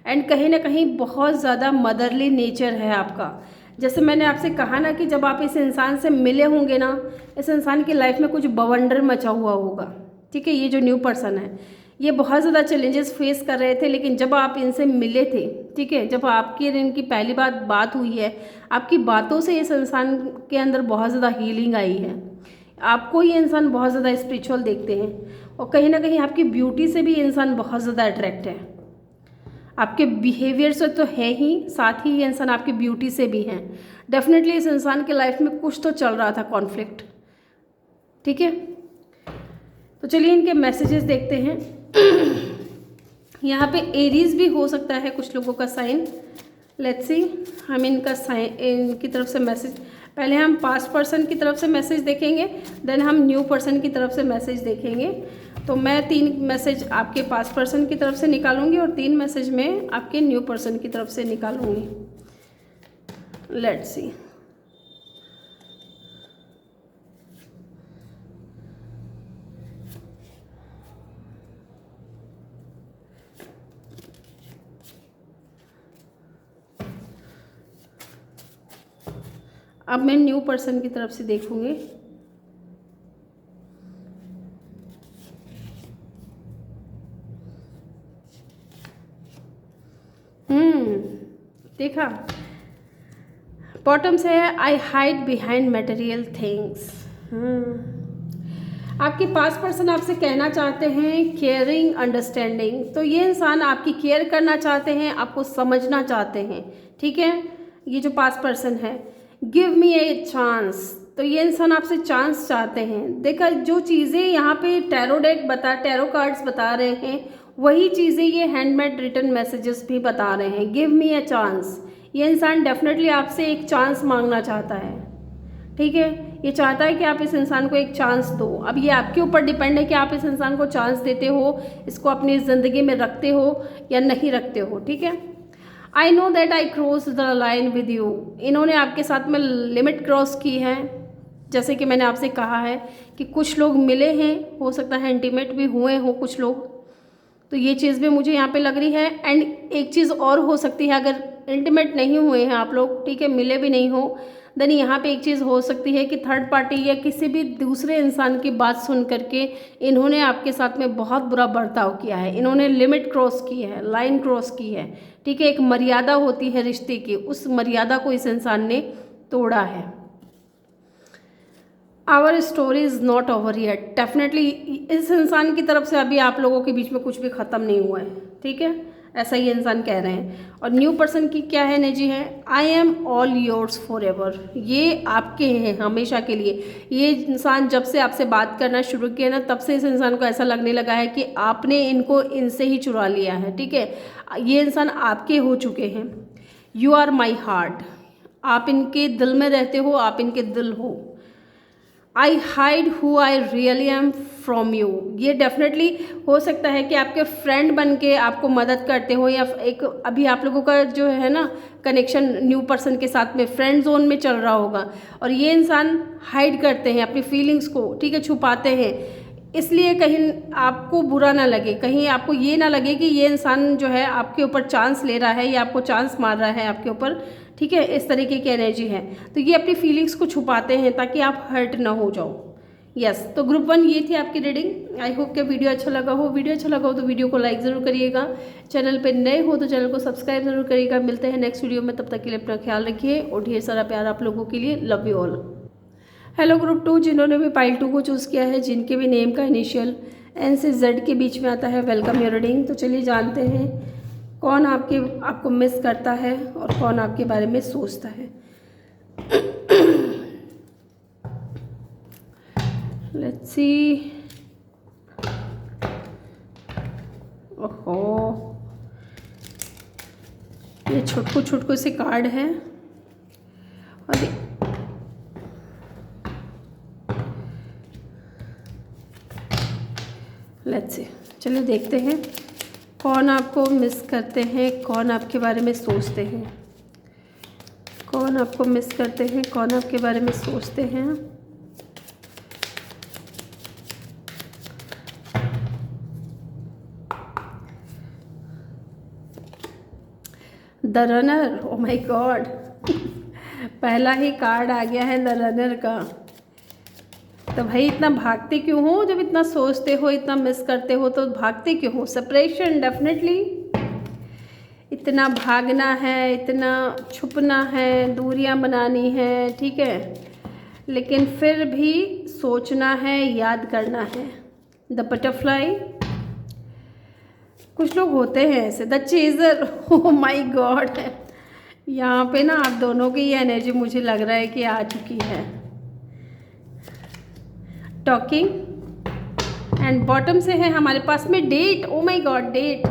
एंड कहीं ना कहीं बहुत ज़्यादा मदरली नेचर है आपका। जैसे मैंने आपसे कहा ना कि जब आप इस इंसान से मिले होंगे ना, इस इंसान की लाइफ में कुछ बवंडर मचा हुआ होगा। ठीक है, ये जो न्यू पर्सन है, ये बहुत ज़्यादा चैलेंजेस फेस कर रहे थे, लेकिन जब आप इनसे मिले थे, ठीक है, जब आपकी और इनकी पहली बात हुई है, आपकी बातों से इस इंसान के अंदर बहुत ज़्यादा हीलिंग आई है। आपको ये इंसान बहुत ज़्यादा स्पिरिचुअल देखते हैं, और कहीं ना कहीं आपकी ब्यूटी से भी ये इंसान बहुत ज़्यादा अट्रैक्ट है। आपके बिहेवियर से तो है ही, साथ ही ये इंसान आपकी ब्यूटी से भी है। डेफिनेटली इस इंसान के लाइफ में कुछ तो चल रहा था, कॉन्फ्लिक्ट। ठीक है, तो चलिए इनके मैसेजेस देखते हैं। यहाँ पे एरीज भी हो सकता है कुछ लोगों का साइन। लेट्स सी, हम इनका साइन, इनकी तरफ से मैसेज, पहले हम पास्ट पर्सन की तरफ से मैसेज देखेंगे, देन हम न्यू पर्सन की तरफ से मैसेज देखेंगे। तो मैं 3 मैसेज आपके पास्ट पर्सन की तरफ से निकालूंगी और 3 मैसेज में आपके न्यू पर्सन की तरफ से निकालूंगी। लेट्स सी, अब मैं न्यू पर्सन की तरफ से देखूंगी। देखा, बॉटम से है आई हाइड बिहाइंड मटेरियल थिंग्स। आपके पास पर्सन आपसे कहना चाहते हैं केयरिंग, अंडरस्टैंडिंग। तो ये इंसान आपकी केयर करना चाहते हैं, आपको समझना चाहते हैं। ठीक है, ये जो पास पर्सन है, गिव मी ए चांस, तो ये इंसान आपसे चांस चाहते हैं। देखा, जो चीज़ें यहाँ पे टैरो कार्ड्स बता रहे हैं, वही चीज़ें ये हैंडमेड रिटर्न मैसेजेस भी बता रहे हैं। गिव मी ए चांस, ये इंसान डेफिनेटली आपसे एक चांस मांगना चाहता है। ठीक है, ये चाहता है कि आप इस इंसान को एक चांस दो। अब ये आपके ऊपर डिपेंड है कि आप इस इंसान को चांस देते हो, इसको अपनी ज़िंदगी में रखते हो या नहीं रखते हो। ठीक है, I know that I cross the line with you, इन्होंने आपके साथ में लिमिट क्रॉस की है। जैसे कि मैंने आपसे कहा है कि कुछ लोग मिले हैं, हो सकता है इंटीमेट भी हुए हो कुछ लोग, तो ये चीज़ भी मुझे यहाँ पे लग रही है। एंड एक चीज़ और हो सकती है, अगर इंटीमेट नहीं हुए हैं आप लोग, ठीक है, मिले भी नहीं हो, देन यहाँ पे एक चीज़ हो सकती है कि थर्ड पार्टी या किसी भी दूसरे इंसान की बात सुन करके इन्होंने आपके साथ में बहुत बुरा बर्ताव किया है, इन्होंने लिमिट क्रॉस की है, लाइन क्रॉस की है, ठीक है। एक मर्यादा होती है रिश्ते की, उस मर्यादा को इस इंसान ने तोड़ा है। Our story is not over yet, definitely इस इंसान की तरफ से अभी आप लोगों के बीच में कुछ भी ख़त्म नहीं हुआ है, ठीक है, ऐसा ये इंसान कह रहे हैं। और न्यू पर्सन की क्या है एनर्जी है, I am all yours for ever, ये आपके हैं हमेशा के लिए। ये इंसान जब से आपसे बात करना शुरू किया ना, तब से इस इंसान को ऐसा लगने लगा है कि आपने इनको इनसे ही चुरा लिया है, ठीक है, ये इंसान आपके हो चुके हैं। यू आर माई हार्ट, आप इनके दिल में रहते हो, आप इनके दिल हो। आई hide who I really am from you, ये डेफिनेटली हो सकता है कि आपके फ्रेंड बन के आपको मदद करते हो, या एक अभी आप लोगों का जो है ना कनेक्शन न्यू पर्सन के साथ में फ्रेंड जोन में चल रहा होगा, और ये इंसान हाइड करते हैं अपनी फीलिंग्स को, ठीक है, छुपाते हैं, इसलिए कहीं आपको बुरा ना लगे, कहीं आपको ये ना लगे कि ये इंसान जो है आपके ऊपर चांस ले रहा है या आपको चांस मार रहा है आपके ऊपर, ठीक है, इस तरीके की एनर्जी है। तो ये अपनी फीलिंग्स को छुपाते हैं ताकि आप हर्ट ना हो जाओ। यस, तो ग्रुप 1 ये थी आपकी रीडिंग। आई होप कि वीडियो अच्छा लगा हो। वीडियो अच्छा लगा हो तो वीडियो को लाइक ज़रूर करिएगा, चैनल पे नए हो तो चैनल को सब्सक्राइब जरूर करिएगा। मिलते हैं नेक्स्ट वीडियो में, तब तक के लिए अपना ख्याल रखिए और ढेर सारा प्यार आप लोगों के लिए। Love you all. Hello group 2, जिन्होंने भी पाइल 2 को चूज़ किया है, जिनके भी नेम का इनिशियल एन से जेड के बीच में आता है, वेलकम योर रीडिंग। तो चलिए जानते हैं कौन आपको मिस करता है और कौन आपके बारे में सोचता है। Let's see. ओहो, ये छोटू से कार्ड है और लेट्स सी, चलिए देखते हैं कौन आपको मिस करते हैं, कौन आपके बारे में सोचते हैं, कौन आपको मिस करते हैं, कौन आपके बारे में सोचते हैं। The runner, O my God, पहला ही कार्ड आ गया है द रनर का। तो भाई इतना भागते क्यों हो, जब इतना सोचते हो, इतना मिस करते हो तो भागते क्यों हो। सेपरेशन, डेफिनेटली इतना भागना है, इतना छुपना है, दूरियां बनानी है, ठीक है, लेकिन फिर भी सोचना है, याद करना है। द बटरफ्लाई, कुछ लोग होते हैं ऐसे। The chaser, O my God, यहाँ पे ना आप दोनों की ये एनर्जी मुझे लग रहा है कि आ चुकी है। टॉकिंग एंड बॉटम से है हमारे पास में date, oh my god, date.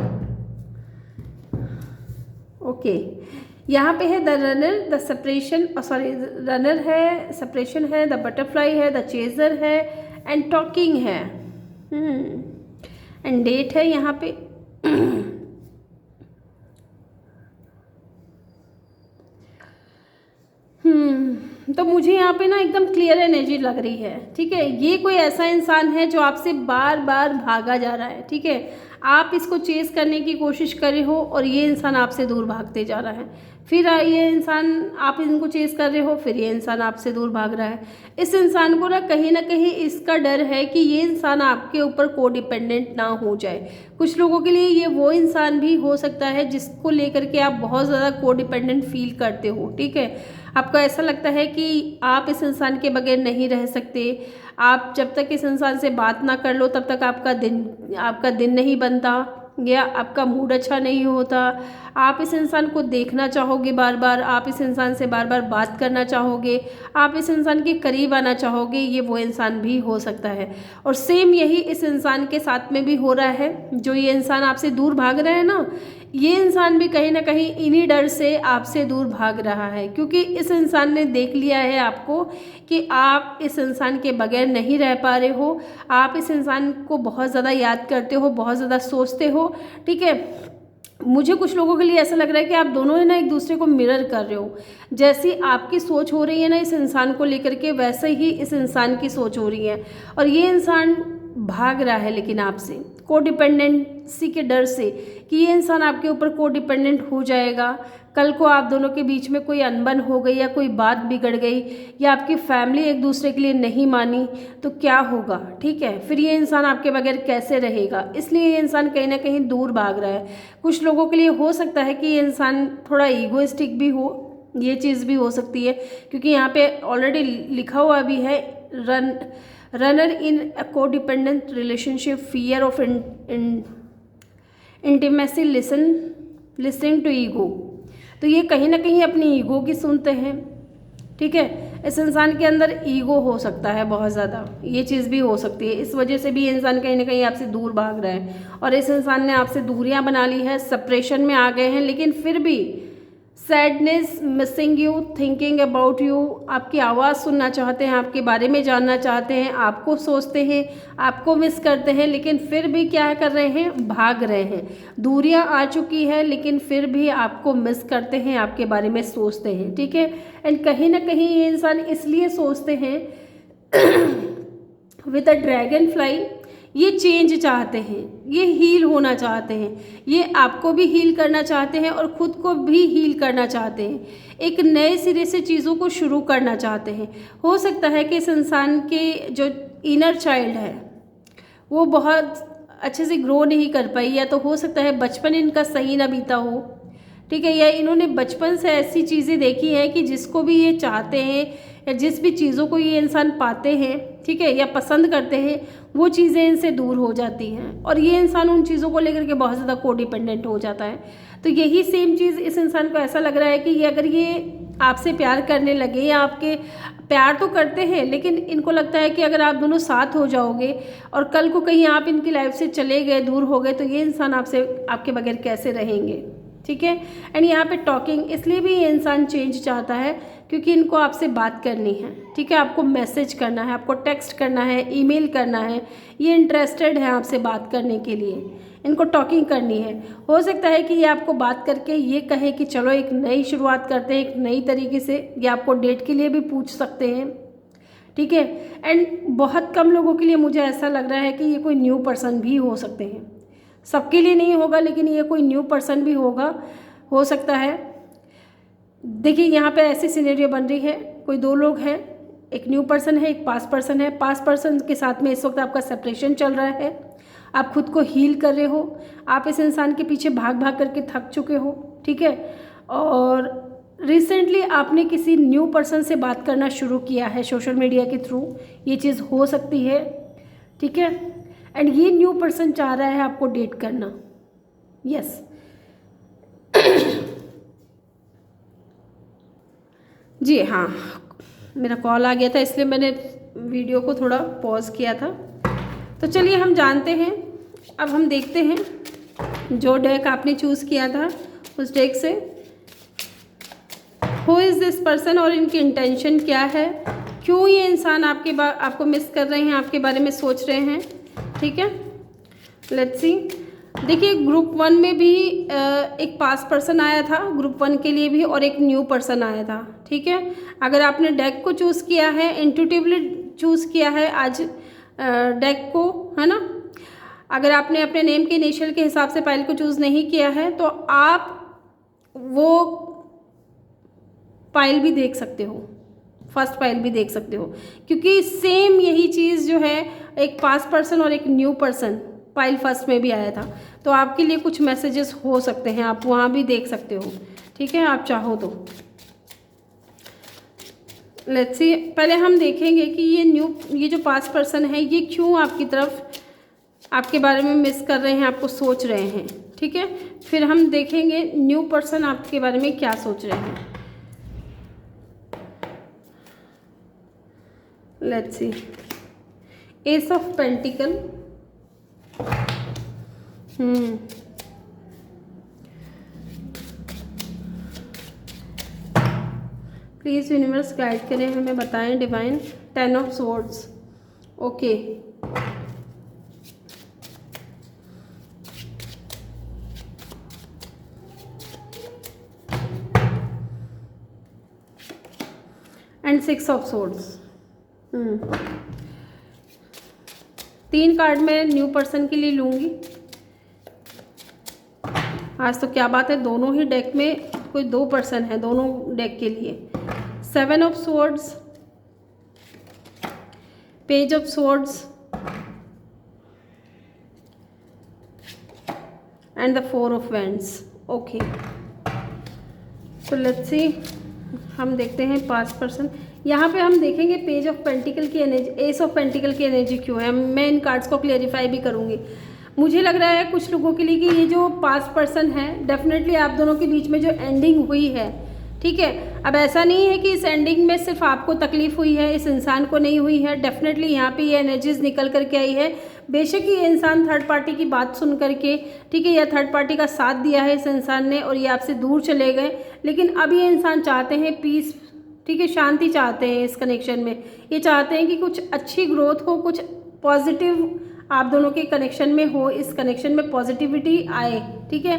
Okay, यहाँ पे है the runner, the separation, sorry, runner है, सेपरेशन है, द बटरफ्लाई है, द चेजर है एंड टॉकिंग है, एंड डेट है यहाँ पे। तो मुझे यहाँ पे ना एकदम क्लियर एनर्जी लग रही है, ठीक है। ये कोई ऐसा इंसान है जो आपसे बार बार भागा जा रहा है, ठीक है, आप इसको चेस करने की कोशिश कर रहे हो और ये इंसान आपसे दूर भागते जा रहा है। फिर ये इंसान, आप इनको चेस कर रहे हो, फिर ये इंसान आपसे दूर भाग रहा है। इस इंसान को ना कहीं इसका डर है कि ये इंसान आपके ऊपर कोडिपेंडेंट ना हो जाए। कुछ लोगों के लिए ये वो इंसान भी हो सकता है जिसको लेकर के आप बहुत ज़्यादा कोडिपेंडेंट फील करते हो, ठीक है। आपको ऐसा लगता है कि आप इस इंसान के बगैर नहीं रह सकते, आप जब तक इस इंसान से बात ना कर लो तब तक आपका दिन नहीं बनता, या आपका मूड अच्छा नहीं होता। आप इस इंसान को देखना चाहोगे बार बार, आप इस इंसान से बार बार बात करना चाहोगे, आप इस इंसान के करीब आना चाहोगे। ये वो इंसान भी हो सकता है। और सेम यही इस इंसान के साथ में भी हो रहा है। जो ये इंसान आपसे दूर भाग रहा है ना, ये इंसान भी कहीं ना कहीं इन्हीं डर से आपसे दूर भाग रहा है, क्योंकि इस इंसान ने देख लिया है आपको कि आप इस इंसान के बगैर नहीं रह पा रहे हो, आप इस इंसान को बहुत ज़्यादा याद करते हो, बहुत ज़्यादा सोचते हो, ठीक है। मुझे कुछ लोगों के लिए ऐसा लग रहा है कि आप दोनों है ना एक दूसरे को मिरर कर रहे हो। जैसी आपकी सोच हो रही है ना इस इंसान को लेकर के, वैसे ही इस इंसान की सोच हो रही है। और ये इंसान भाग रहा है लेकिन आपसे कोडिपेंडेंसी के डर से, कि ये इंसान आपके ऊपर कोडिपेंडेंट हो जाएगा, कल को आप दोनों के बीच में कोई अनबन हो गई या कोई बात बिगड़ गई या आपकी फैमिली एक दूसरे के लिए नहीं मानी तो क्या होगा, ठीक है। फिर ये इंसान आपके बगैर कैसे रहेगा, इसलिए ये इंसान कहीं ना कहीं दूर भाग रहा है। कुछ लोगों के लिए हो सकता है कि ये इंसान थोड़ा ईगोइस्टिक भी हो, ये चीज़ भी हो सकती है, क्योंकि यहाँ पे ऑलरेडी लिखा हुआ भी है runner in a codependent relationship, fear of intimacy, listening to ego. तो ये कहीं ना कहीं अपनी ईगो की सुनते हैं, ठीक है। इस इंसान के अंदर ईगो हो सकता है बहुत ज़्यादा, ये चीज़ भी हो सकती है। इस वजह से भी ये इंसान कहीं ना कहीं आपसे दूर भाग रहा है और इस इंसान ने आपसे दूरियां बना ली है, सेपरेशन में आ गए हैं। लेकिन फिर भी sadness, missing you, thinking about you, आपकी आवाज़ सुनना चाहते हैं, आपके बारे में जानना चाहते हैं, आपको सोचते हैं, आपको मिस करते हैं, लेकिन फिर भी क्या कर रहे हैं, भाग रहे हैं। दूरियां आ चुकी है लेकिन फिर भी आपको मिस करते हैं, आपके बारे में सोचते हैं, ठीक है। एंड कहीं ना कहीं ये इंसान इसलिए सोचते हैं विद अ ड्रैगन फ्लाई, ये चेंज चाहते हैं, ये हील होना चाहते हैं, ये आपको भी हील करना चाहते हैं और ख़ुद को भी हील करना चाहते हैं, एक नए सिरे से चीज़ों को शुरू करना चाहते हैं। हो सकता है कि इस इंसान के जो इनर चाइल्ड है वो बहुत अच्छे से ग्रो नहीं कर पाई, या तो हो सकता है बचपन इनका सही ना बीता हो, ठीक है, या इन्होंने बचपन से ऐसी चीज़ें देखी हैं कि जिसको भी ये चाहते हैं या जिस भी चीज़ों को ये इंसान पाते हैं, ठीक है, या पसंद करते हैं, वो चीज़ें इनसे दूर हो जाती हैं और ये इंसान उन चीज़ों को लेकर के बहुत ज़्यादा कोडिपेंडेंट हो जाता है। तो यही सेम चीज़ इस इंसान को ऐसा लग रहा है कि ये अगर ये आपसे प्यार करने लगे या आपके प्यार तो करते हैं, लेकिन इनको लगता है कि अगर आप दोनों साथ हो जाओगे और कल को कहीं आप इनकी लाइफ से चले गए, दूर हो गए, तो ये इंसान आपसे आपके बगैर कैसे रहेंगे, ठीक है। एंड यहाँ पे टॉकिंग इसलिए भी ये इंसान चेंज चाहता है क्योंकि इनको आपसे बात करनी है, ठीक है, आपको मैसेज करना है, आपको टेक्स्ट करना है, ईमेल करना है, ये इंटरेस्टेड है आपसे बात करने के लिए, इनको टॉकिंग करनी है। हो सकता है कि ये आपको बात करके ये कहे कि चलो एक नई शुरुआत करते हैं, एक नई तरीके से, ये आपको डेट के लिए भी पूछ सकते हैं, ठीक है। एंड बहुत कम लोगों के लिए मुझे ऐसा लग रहा है कि ये कोई न्यू पर्सन भी हो सकते हैं, सबके लिए नहीं होगा लेकिन ये कोई न्यू पर्सन भी होगा, हो सकता है। देखिए यहाँ पे ऐसी सिनेरियो बन रही है, कोई दो लोग हैं, एक न्यू पर्सन है, एक पास्ट पर्सन है। पास्ट पर्सन के साथ में इस वक्त आपका सेपरेशन चल रहा है, आप खुद को हील कर रहे हो, आप इस इंसान के पीछे भाग भाग करके थक चुके हो, ठीक है, और रिसेंटली आपने किसी न्यू पर्सन से बात करना शुरू किया है सोशल मीडिया के थ्रू, ये चीज़ हो सकती है, ठीक है। एंड ये न्यू पर्सन चाह रहा है आपको डेट करना, यस। जी हाँ, मेरा कॉल आ गया था इसलिए मैंने वीडियो को थोड़ा पॉज किया था। तो चलिए हम जानते हैं, अब हम देखते हैं जो डेक आपने चूज़ किया था उस डेक से हु इज़ दिस पर्सन और इनकी इंटेंशन क्या है, क्यों ये इंसान आपको मिस कर रहे हैं, आपके बारे में सोच रहे हैं, ठीक है। Let's see. देखिए ग्रुप 1 में भी एक पास्ट पर्सन आया था, ग्रुप 1 के लिए भी, और एक न्यू पर्सन आया था, ठीक है। अगर आपने डेक को चूज़ किया है, इंट्यूटिवली चूज़ किया है आज डेक को, है ना, अगर आपने अपने नेम के इनिशियल के हिसाब से पाइल को चूज़ नहीं किया है तो आप वो पाइल भी देख सकते हो, फर्स्ट पाइल भी देख सकते हो, क्योंकि सेम यही चीज़ जो है एक पास्ट पर्सन और एक न्यू पर्सन पाइल फर्स्ट में भी आया था। तो आपके लिए कुछ मैसेजेस हो सकते हैं, आप वहाँ भी देख सकते हो, ठीक है, आप चाहो तो। लेट्स सी, पहले हम देखेंगे कि ये जो पास्ट पर्सन है ये क्यों आपकी तरफ, आपके बारे में मिस कर रहे हैं, आपको सोच रहे हैं, ठीक है। फिर हम देखेंगे न्यू पर्सन आपके बारे में क्या सोच रहे हैं। Let's C, S of pentacle, please universe guide करें, हमें बताएं divine. 10 of swords, okay, and 6 of swords. 3 card मैं न्यू पर्सन के लिए लूँगी आज। तो क्या बात है, दोनों ही डेक में कोई 2 पर्सन है दोनों डेक के लिए। 7 of swords, page of swords and the 4 of wands. Okay, तो लेट्स सी, हम देखते हैं 5 पर्सन। यहाँ पे हम देखेंगे पेज ऑफ पेंटिकल की एनर्जी, एस ऑफ पेंटिकल की एनर्जी क्यों है। मैं इन कार्ड्स को क्लेरिफाई भी करूँगी। मुझे लग रहा है कुछ लोगों के लिए कि ये जो 5 पर्सन है, डेफिनेटली आप दोनों के बीच में जो एंडिंग हुई है, ठीक है। अब ऐसा नहीं है कि इस एंडिंग में सिर्फ आपको तकलीफ हुई है, इस इंसान को नहीं हुई है। डेफिनेटली यहाँ पे ये एनर्जीज निकल करके आई है। बेशक ये इंसान थर्ड पार्टी की बात सुन करके, ठीक है, या थर्ड पार्टी का साथ दिया है इस इंसान ने और ये आपसे दूर चले गए, लेकिन अब ये इंसान चाहते हैं पीस, ठीक है, शांति चाहते हैं इस कनेक्शन में। ये चाहते हैं कि कुछ अच्छी ग्रोथ हो, कुछ पॉजिटिव आप दोनों के कनेक्शन में हो, इस कनेक्शन में पॉजिटिविटी आए, ठीक है।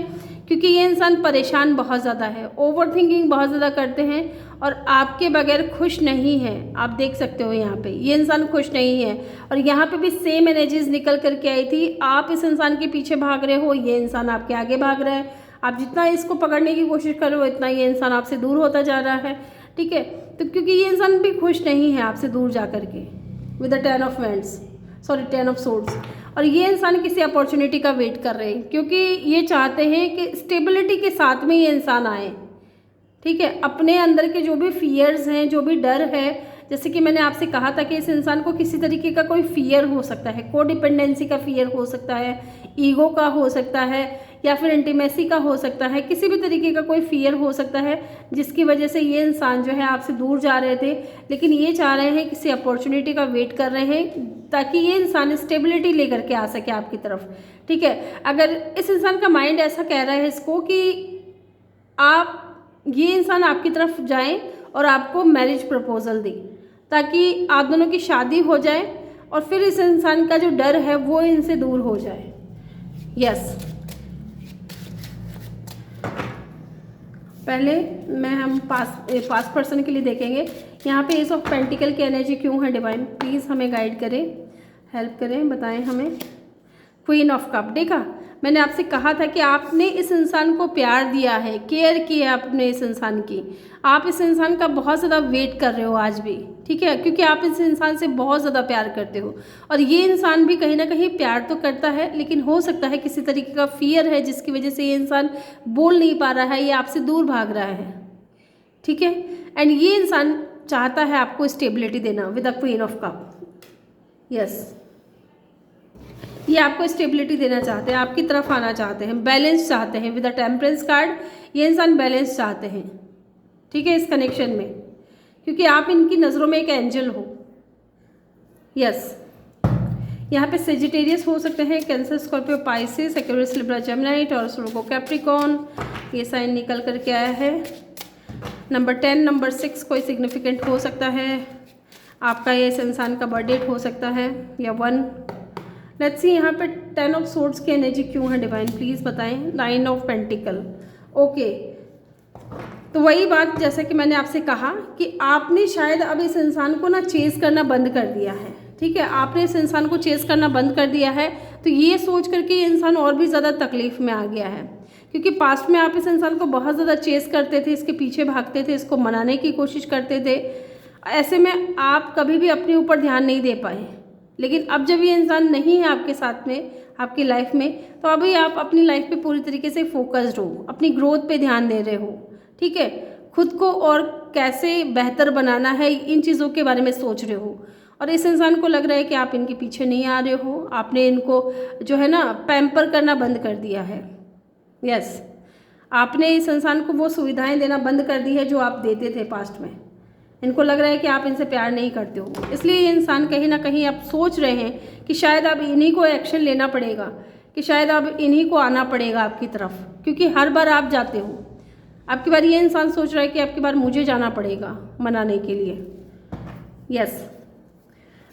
क्योंकि ये इंसान परेशान बहुत ज़्यादा है, ओवर थिंकिंग बहुत ज़्यादा करते हैं और आपके बगैर खुश नहीं है। आप देख सकते हो यहाँ पे ये इंसान खुश नहीं है और यहाँ पे भी सेम एनर्जीज निकल करके आई थी। आप इस इंसान के पीछे भाग रहे हो, ये इंसान आपके आगे भाग रहा है। आप जितना इसको पकड़ने की कोशिश कर रहे हो, इतना ये इंसान आपसे दूर होता जा रहा है, ठीक है। तो क्योंकि ये इंसान भी खुश नहीं है आपसे दूर जा करके, with the 10 of wands, sorry 10 of swords. और ये इंसान किसी अपॉर्चुनिटी का वेट कर रहे हैं, क्योंकि ये चाहते हैं कि स्टेबिलिटी के साथ में ये इंसान आए, ठीक है। अपने अंदर के जो भी फियर्स हैं, जो भी डर है, जैसे कि मैंने आपसे कहा था कि इस इंसान को किसी तरीके का कोई फियर हो सकता है, कोडिपेंडेंसी का फियर हो सकता है, ईगो का हो सकता है, या फिर इंटीमेसी का हो सकता है, किसी भी तरीके का कोई फियर हो सकता है जिसकी वजह से ये इंसान जो है आपसे दूर जा रहे थे। लेकिन ये चाह रहे हैं, किसी अपॉर्चुनिटी का वेट कर रहे हैं ताकि ये इंसान स्टेबिलिटी लेकर के आ सके आपकी तरफ, ठीक है। अगर इस इंसान का माइंड ऐसा कह रहा है इसको कि ये इंसान आपकी तरफ जाए और आपको मैरिज प्रपोजल दे, ताकि आप दोनों की शादी हो जाए और फिर इस इंसान का जो डर है वो इनसे दूर हो जाए। यस, पहले हम पास पर्सन के लिए देखेंगे। यहाँ पे एस ऑफ पेंटिकल की एनर्जी क्यों है डिवाइन, प्लीज़ हमें गाइड करें, हेल्प करें, बताएं हमें। क्वीन ऑफ कप, देखा मैंने आपसे कहा था कि आपने इस इंसान को प्यार दिया है, केयर की है आपने इस इंसान की। आप इस इंसान का बहुत ज़्यादा वेट कर रहे हो आज भी, ठीक है, क्योंकि आप इस इंसान से बहुत ज़्यादा प्यार करते हो। और ये इंसान भी कहीं ना कहीं प्यार तो करता है, लेकिन हो सकता है किसी तरीके का फियर है जिसकी वजह से ये इंसान बोल नहीं पा रहा है, ये आपसे दूर भाग रहा है, ठीक है। एंड ये इंसान चाहता है आपको स्टेबिलिटी देना with the queen of cup. Yes, ये आपको स्टेबिलिटी देना चाहते हैं, आपकी तरफ आना चाहते हैं, बैलेंस चाहते हैं। विद द टेम्परेंस कार्ड ये इंसान बैलेंस चाहते हैं, ठीक है, इस कनेक्शन में, क्योंकि आप इनकी नज़रों में एक एंजल हो। यस, यहाँ पे सेजिटेरियस हो सकते हैं, Cancer, Scorpio, Pisces, Aquarius, Libra, Gemini, Taurus, Virgo, Capricorn, ये साइन निकल करके आया है। नंबर 10, नंबर 6 कोई सिग्निफिकेंट हो सकता है आपका, ये इस इंसान का बर्थ डेट हो सकता है, या 1। लेट्स सी यहाँ पे 10 ऑफ सोर्ड्स की एनर्जी क्यों है डिवाइन, प्लीज़ बताएं। 9 ऑफ पेंटिकल, ओके। तो वही बात जैसे कि मैंने आपसे कहा कि आपने शायद अब इस इंसान को ना चेस करना बंद कर दिया है, ठीक है। आपने इस इंसान को चेस करना बंद कर दिया है, तो ये सोच करके ये इंसान और भी ज़्यादा तकलीफ़ में आ गया है, क्योंकि पास्ट में आप इस इंसान को बहुत ज़्यादा चेस करते थे, इसके पीछे भागते थे, इसको मनाने की कोशिश करते थे। ऐसे में आप कभी भी अपने ऊपर ध्यान नहीं दे पाए। लेकिन अब जब ये इंसान नहीं है आपके साथ में, आपकी लाइफ में, तो अभी आप अपनी लाइफ पे पूरी तरीके से फोकस्ड हो, अपनी ग्रोथ पे ध्यान दे रहे हो, ठीक है। खुद को और कैसे बेहतर बनाना है, इन चीज़ों के बारे में सोच रहे हो। और इस इंसान को लग रहा है कि आप इनके पीछे नहीं आ रहे हो, आपने इनको जो है ना पैम्पर करना बंद कर दिया है। यस, आपने इस इंसान को वो सुविधाएं देना बंद कर दी है जो आप देते थे पास्ट में। इनको लग रहा है कि आप इनसे प्यार नहीं करते हो, इसलिए ये इंसान कहीं ना कहीं अब सोच रहे हैं कि शायद अब इन्हीं को एक्शन लेना पड़ेगा, कि शायद अब इन्हीं को आना पड़ेगा आपकी तरफ, क्योंकि हर बार आप जाते हो। आपकी बार ये इंसान सोच रहा है कि आपकी बार मुझे जाना पड़ेगा मनाने के लिए। यस,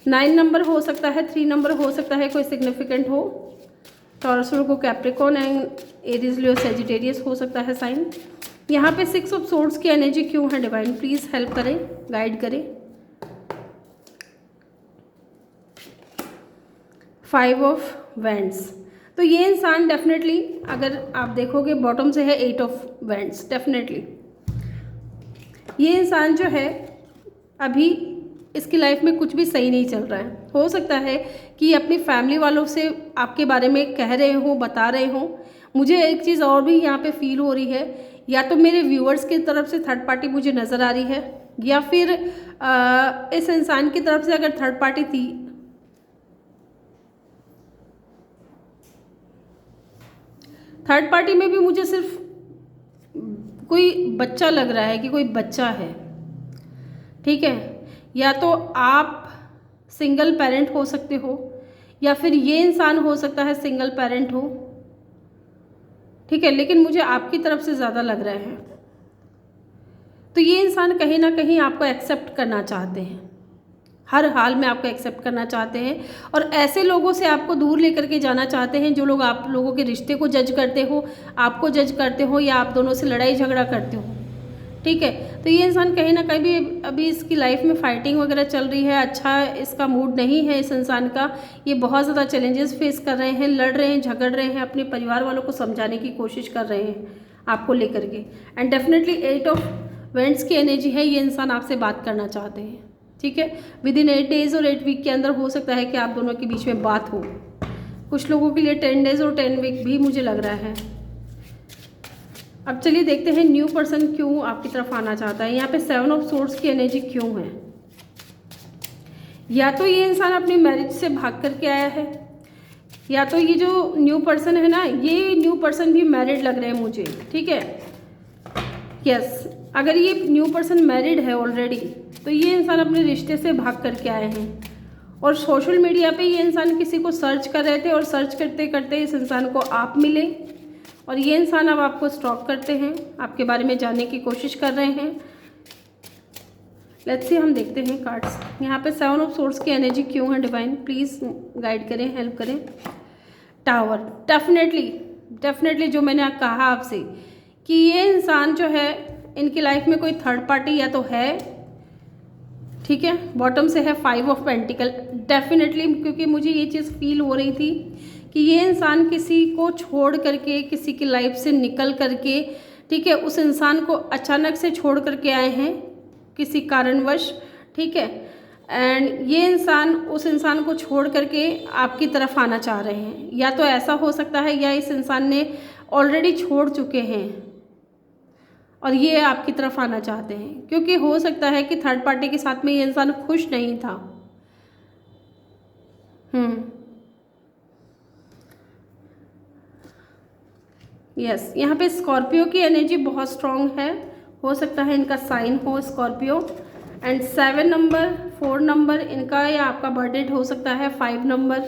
9 नंबर हो सकता है, 3 नंबर हो सकता है, कोई सिग्निफिकेंट हो। Taurus, Virgo, Capricorn and Aries, Leo, Sagittarius हो सकता है साइन। यहाँ पे 6 ऑफ सोर्ड्स की एनर्जी क्यों है डिवाइन, प्लीज़ हेल्प करें, गाइड करें। 5 ऑफ वैंड्स, तो ये इंसान डेफिनेटली, अगर आप देखोगे बॉटम से है 8 ऑफ वैंड्स, डेफिनेटली ये इंसान जो है अभी इसकी लाइफ में कुछ भी सही नहीं चल रहा है। हो सकता है कि अपनी फैमिली वालों से आपके बारे में कह रहे हो, बता रहे हो। मुझे एक चीज़ और भी यहाँ पे फील हो रही है, या तो मेरे व्यूअर्स की तरफ से थर्ड पार्टी मुझे नज़र आ रही है, या फिर इस इंसान की तरफ से अगर थर्ड पार्टी थी, थर्ड पार्टी में भी मुझे सिर्फ कोई बच्चा लग रहा है कि कोई बच्चा है, ठीक है। या तो आप सिंगल पेरेंट हो सकते हो, या फिर ये इंसान हो सकता है सिंगल पेरेंट हो, ठीक है। लेकिन मुझे आपकी तरफ से ज़्यादा लग रहा है। तो ये इंसान कहीं ना कहीं आपको एक्सेप्ट करना चाहते हैं, हर हाल में आपको एक्सेप्ट करना चाहते हैं, और ऐसे लोगों से आपको दूर लेकर के जाना चाहते हैं जो लोग आप लोगों के रिश्ते को जज करते हो, आपको जज करते हो, या आप दोनों से लड़ाई झगड़ा करते हो, ठीक है। तो ये इंसान कहीं ना कहीं भी अभी इसकी लाइफ में फाइटिंग वगैरह चल रही है, अच्छा इसका मूड नहीं है इस इंसान का। ये बहुत ज़्यादा चैलेंजेस फेस कर रहे हैं, लड़ रहे हैं, झगड़ रहे हैं, अपने परिवार वालों को समझाने की कोशिश कर रहे हैं आपको लेकर के। एंड डेफिनेटली 8 ऑफ वैंड्स की एनर्जी है, ये इंसान आपसे बात करना चाहते हैं, ठीक है। विद इन 8 डेज़ और 8 वीक के अंदर हो सकता है कि आप दोनों के बीच में बात हो। कुछ लोगों के लिए 10 डेज़ और 10 वीक भी मुझे लग रहा है। अब चलिए देखते हैं न्यू पर्सन क्यों आपकी तरफ आना चाहता है। यहाँ पे 7 ऑफ सोर्ड्स की एनर्जी क्यों है। या तो ये इंसान अपनी मैरिज से भाग करके आया है, या तो ये जो न्यू पर्सन है ना, ये न्यू पर्सन भी मैरिड लग रहे हैं मुझे, ठीक है। यस, अगर ये न्यू पर्सन मैरिड है ऑलरेडी, तो ये इंसान अपने रिश्ते से भाग करके आए हैं, और सोशल मीडिया पे ये इंसान किसी को सर्च कर रहे थे, और सर्च करते करते इस इंसान को आप मिले, और ये इंसान अब आपको स्टॉक करते हैं, आपके बारे में जानने की कोशिश कर रहे हैं। लेट्स सी, हम देखते हैं कार्ड्स। यहाँ पे 7 ऑफ सोर्ड्स की एनर्जी क्यों है। डिवाइन प्लीज़ गाइड करें, हेल्प करें। टावर, डेफिनेटली जो मैंने कहा आपसे कि ये इंसान जो है, इनकी लाइफ में कोई थर्ड पार्टी या तो है, ठीक है। बॉटम से है 5 ऑफ पेंटिकल, डेफिनेटली, क्योंकि मुझे ये चीज़ फील हो रही थी कि ये इंसान किसी को छोड़ करके, किसी की लाइफ से निकल करके, ठीक है, उस इंसान को अचानक से छोड़ करके आए हैं किसी कारणवश, ठीक है। एंड ये इंसान उस इंसान को छोड़ करके आपकी तरफ आना चाह रहे हैं, या तो ऐसा हो सकता है, या इस इंसान ने ऑलरेडी छोड़ चुके हैं और ये आपकी तरफ आना चाहते हैं, क्योंकि हो सकता है कि थर्ड पार्टी के साथ में ये इंसान खुश नहीं था। यस, यहाँ पे स्कॉर्पियो की एनर्जी बहुत स्ट्रॉन्ग है, हो सकता है इनका साइन हो स्कॉर्पियो। एंड 7 नंबर, 4 नंबर इनका या आपका बर्थडे हो सकता है, 5 नंबर।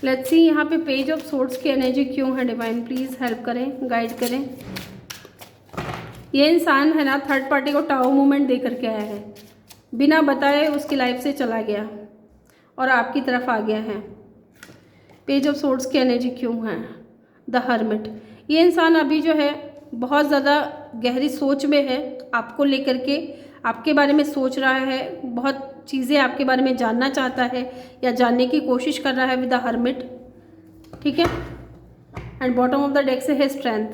लेट्स सी यहाँ पे पेज ऑफ सोर्ड्स की एनर्जी क्यों है। डिवाइन प्लीज़ हेल्प करें, गाइड करें। ये इंसान है ना, थर्ड पार्टी को टाओ मूवमेंट दे करके आया है, बिना बताए उसकी लाइफ से चला गया और आपकी तरफ आ गया है। पेज ऑफ सोर्ड्स की एनर्जी क्यों है। द हर्मिट, ये इंसान अभी जो है बहुत ज़्यादा गहरी सोच में है, आपको लेकर के, आपके बारे में सोच रहा है, बहुत चीज़ें आपके बारे में जानना चाहता है या जानने की कोशिश कर रहा है विद द हर्मिट, ठीक है। And bottom of the deck से है स्ट्रेंथ।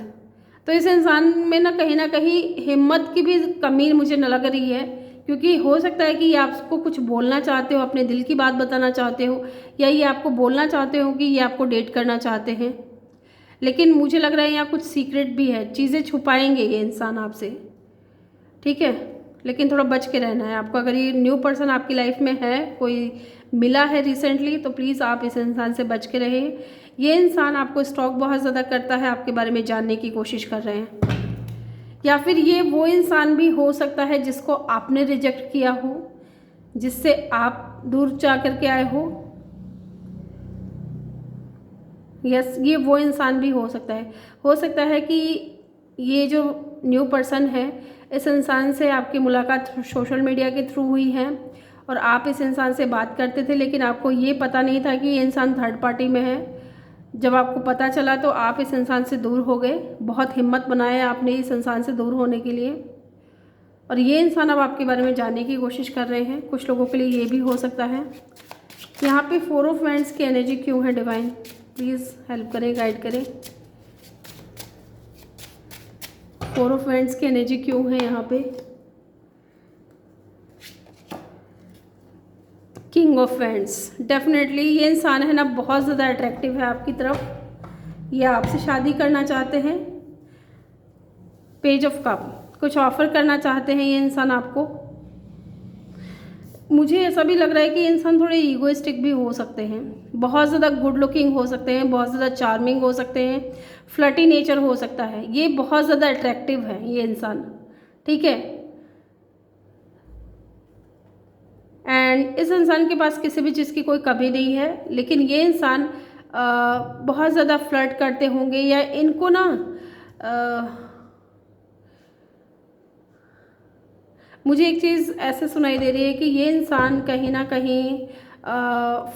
तो इस इंसान में ना कहीं हिम्मत की भी कमी मुझे न लग रही है, क्योंकि हो सकता है कि ये आपको कुछ बोलना चाहते हो, अपने दिल की बात बताना चाहते हो, या ये आपको बोलना चाहते हो कि ये आपको डेट करना चाहते हैं, लेकिन मुझे लग रहा है यहाँ कुछ सीक्रेट भी है, चीज़ें छुपाएंगे ये इंसान आपसे, ठीक है। लेकिन थोड़ा बच के रहना है आपको। अगर ये न्यू पर्सन आपकी लाइफ में है, कोई मिला है रिसेंटली, तो प्लीज़ आप इस इंसान से बच के रहें। ये इंसान आपको स्टॉक बहुत ज़्यादा करता है, आपके बारे में जानने की कोशिश कर रहे हैं, या फिर ये वो इंसान भी हो सकता है जिसको आपने रिजेक्ट किया हो, जिससे आप दूर जा कर के आए हो। यस, ये वो इंसान भी हो सकता है कि ये जो न्यू पर्सन है, इस इंसान से आपकी मुलाकात सोशल मीडिया के थ्रू हुई है और आप इस इंसान से बात करते थे, लेकिन आपको ये पता नहीं था कि ये इंसान थर्ड पार्टी में है। जब आपको पता चला तो आप इस इंसान से दूर हो गए, बहुत हिम्मत बनाया आपने इस इंसान से दूर होने के लिए, और ये इंसान अब आपके बारे में जानने की कोशिश कर रहे हैं। कुछ लोगों के लिए ये भी हो सकता है। यहाँ पे 4 ऑफ वैंड्स की एनर्जी क्यों है डिवाइन, प्लीज़ हेल्प करें, गाइड करें। 4 ऑफ वैंड्स की एनर्जी क्यों है यहाँ पे। किंग ऑफ वैंड्स, डेफिनेटली ये इंसान है ना बहुत ज़्यादा अट्रैक्टिव है आपकी तरफ, ये आपसे शादी करना चाहते हैं। पेज ऑफ कप, कुछ ऑफर करना चाहते हैं ये इंसान आपको। मुझे ऐसा भी लग रहा है कि ये इंसान थोड़े ईगोइस्टिक भी हो सकते हैं, बहुत ज़्यादा गुड लुकिंग हो सकते हैं, बहुत ज़्यादा चार्मिंग हो सकते हैं, फ्लर्टी नेचर हो सकता है, ये बहुत ज़्यादा अट्रैक्टिव है ये इंसान, ठीक है। एंड इस इंसान के पास किसी भी चीज़ की कोई कमी नहीं है, लेकिन ये इंसान बहुत ज़्यादा फ्लर्ट करते होंगे, या इनको ना मुझे एक चीज़ ऐसे सुनाई दे रही है कि ये इंसान कहीं ना कहीं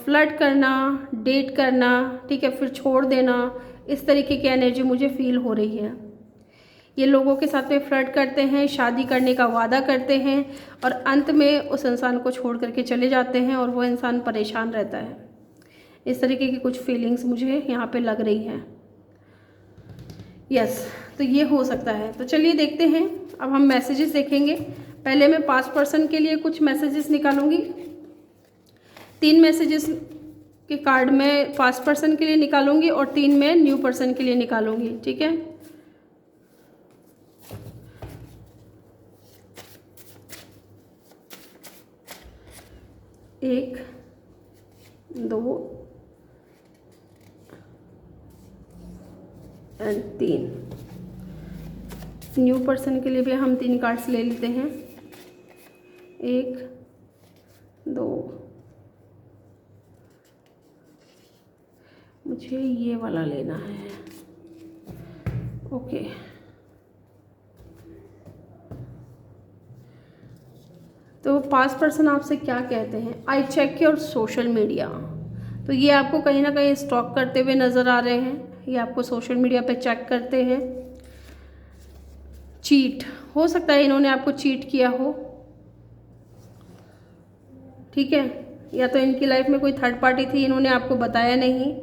फ्लर्ट करना, डेट करना, ठीक है, फिर छोड़ देना, इस तरीके की एनर्जी मुझे फील हो रही है। ये लोगों के साथ में फ्लर्ट करते हैं, शादी करने का वादा करते हैं और अंत में उस इंसान को छोड़ करके चले जाते हैं और वो इंसान परेशान रहता है। इस तरीके की कुछ फीलिंग्स मुझे यहाँ पे लग रही हैं। यस, तो ये हो सकता है। तो चलिए देखते हैं, अब हम मैसेजेस देखेंगे। पहले मैं पास्ट पर्सन के लिए कुछ मैसेजेस निकालूंगी। 3 मैसेजेस के कार्ड मैं पास्ट पर्सन के लिए निकालूंगी और 3 मैं न्यू पर्सन के लिए निकालूंगी, ठीक है। एक, 2 एंड 3। न्यू पर्सन के लिए भी हम 3 कार्ड्स ले लेते हैं। 1, 2, मुझे ये वाला लेना है, ओके। तो पास्ट पर्सन आपसे क्या कहते हैं, I check your social media. तो ये आपको कहीं ना कहीं स्टॉक करते हुए नज़र आ रहे हैं, ये आपको सोशल मीडिया पे चेक करते हैं। चीट, हो सकता है इन्होंने आपको चीट किया हो, ठीक है, या तो इनकी लाइफ में कोई थर्ड पार्टी थी, इन्होंने आपको बताया नहीं।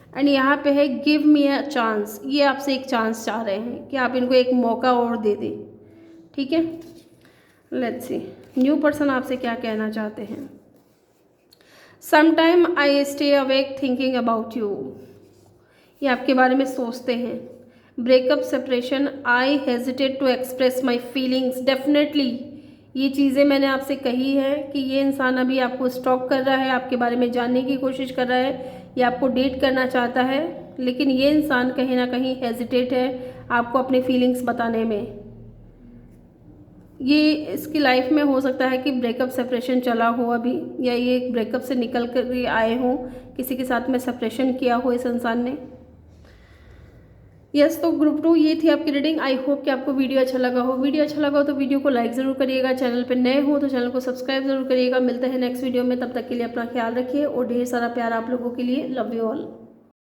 एंड यहाँ पे है गिव मी अ चांस, ये आपसे एक चांस चाह रहे हैं कि आप इनको एक मौका और दे दें, ठीक है। लेट्स सी न्यू पर्सन आपसे क्या कहना चाहते हैं। Sometime I stay awake thinking about you, ये आपके बारे में सोचते हैं। Breakup, separation, I hesitate to express my feelings, definitely ये चीज़ें मैंने आपसे कही है कि ये इंसान अभी आपको स्टॉक कर रहा है, आपके बारे में जानने की कोशिश कर रहा है, या आपको डेट करना चाहता है, लेकिन ये इंसान कहीं ना कहीं हेजिटेट है आपको अपनी फीलिंग्स बताने में। ये इसकी लाइफ में हो सकता है कि ब्रेकअप सेपरेशन चला हो अभी, या ये ब्रेकअप से निकल कर आए हों, किसी के साथ में सेपरेशन किया हो इस इंसान ने। यस, तो ग्रुप 2 ये थी आपकी रीडिंग। आई होप कि आपको वीडियो अच्छा लगा हो। वीडियो अच्छा लगा हो तो वीडियो को लाइक ज़रूर करिएगा, चैनल पे नए हो तो चैनल को सब्सक्राइब जरूर करिएगा। मिलते हैं नेक्स्ट वीडियो में, तब तक के लिए अपना ख्याल रखिए और ढेर सारा प्यार आप लोगों के लिए। Love you all.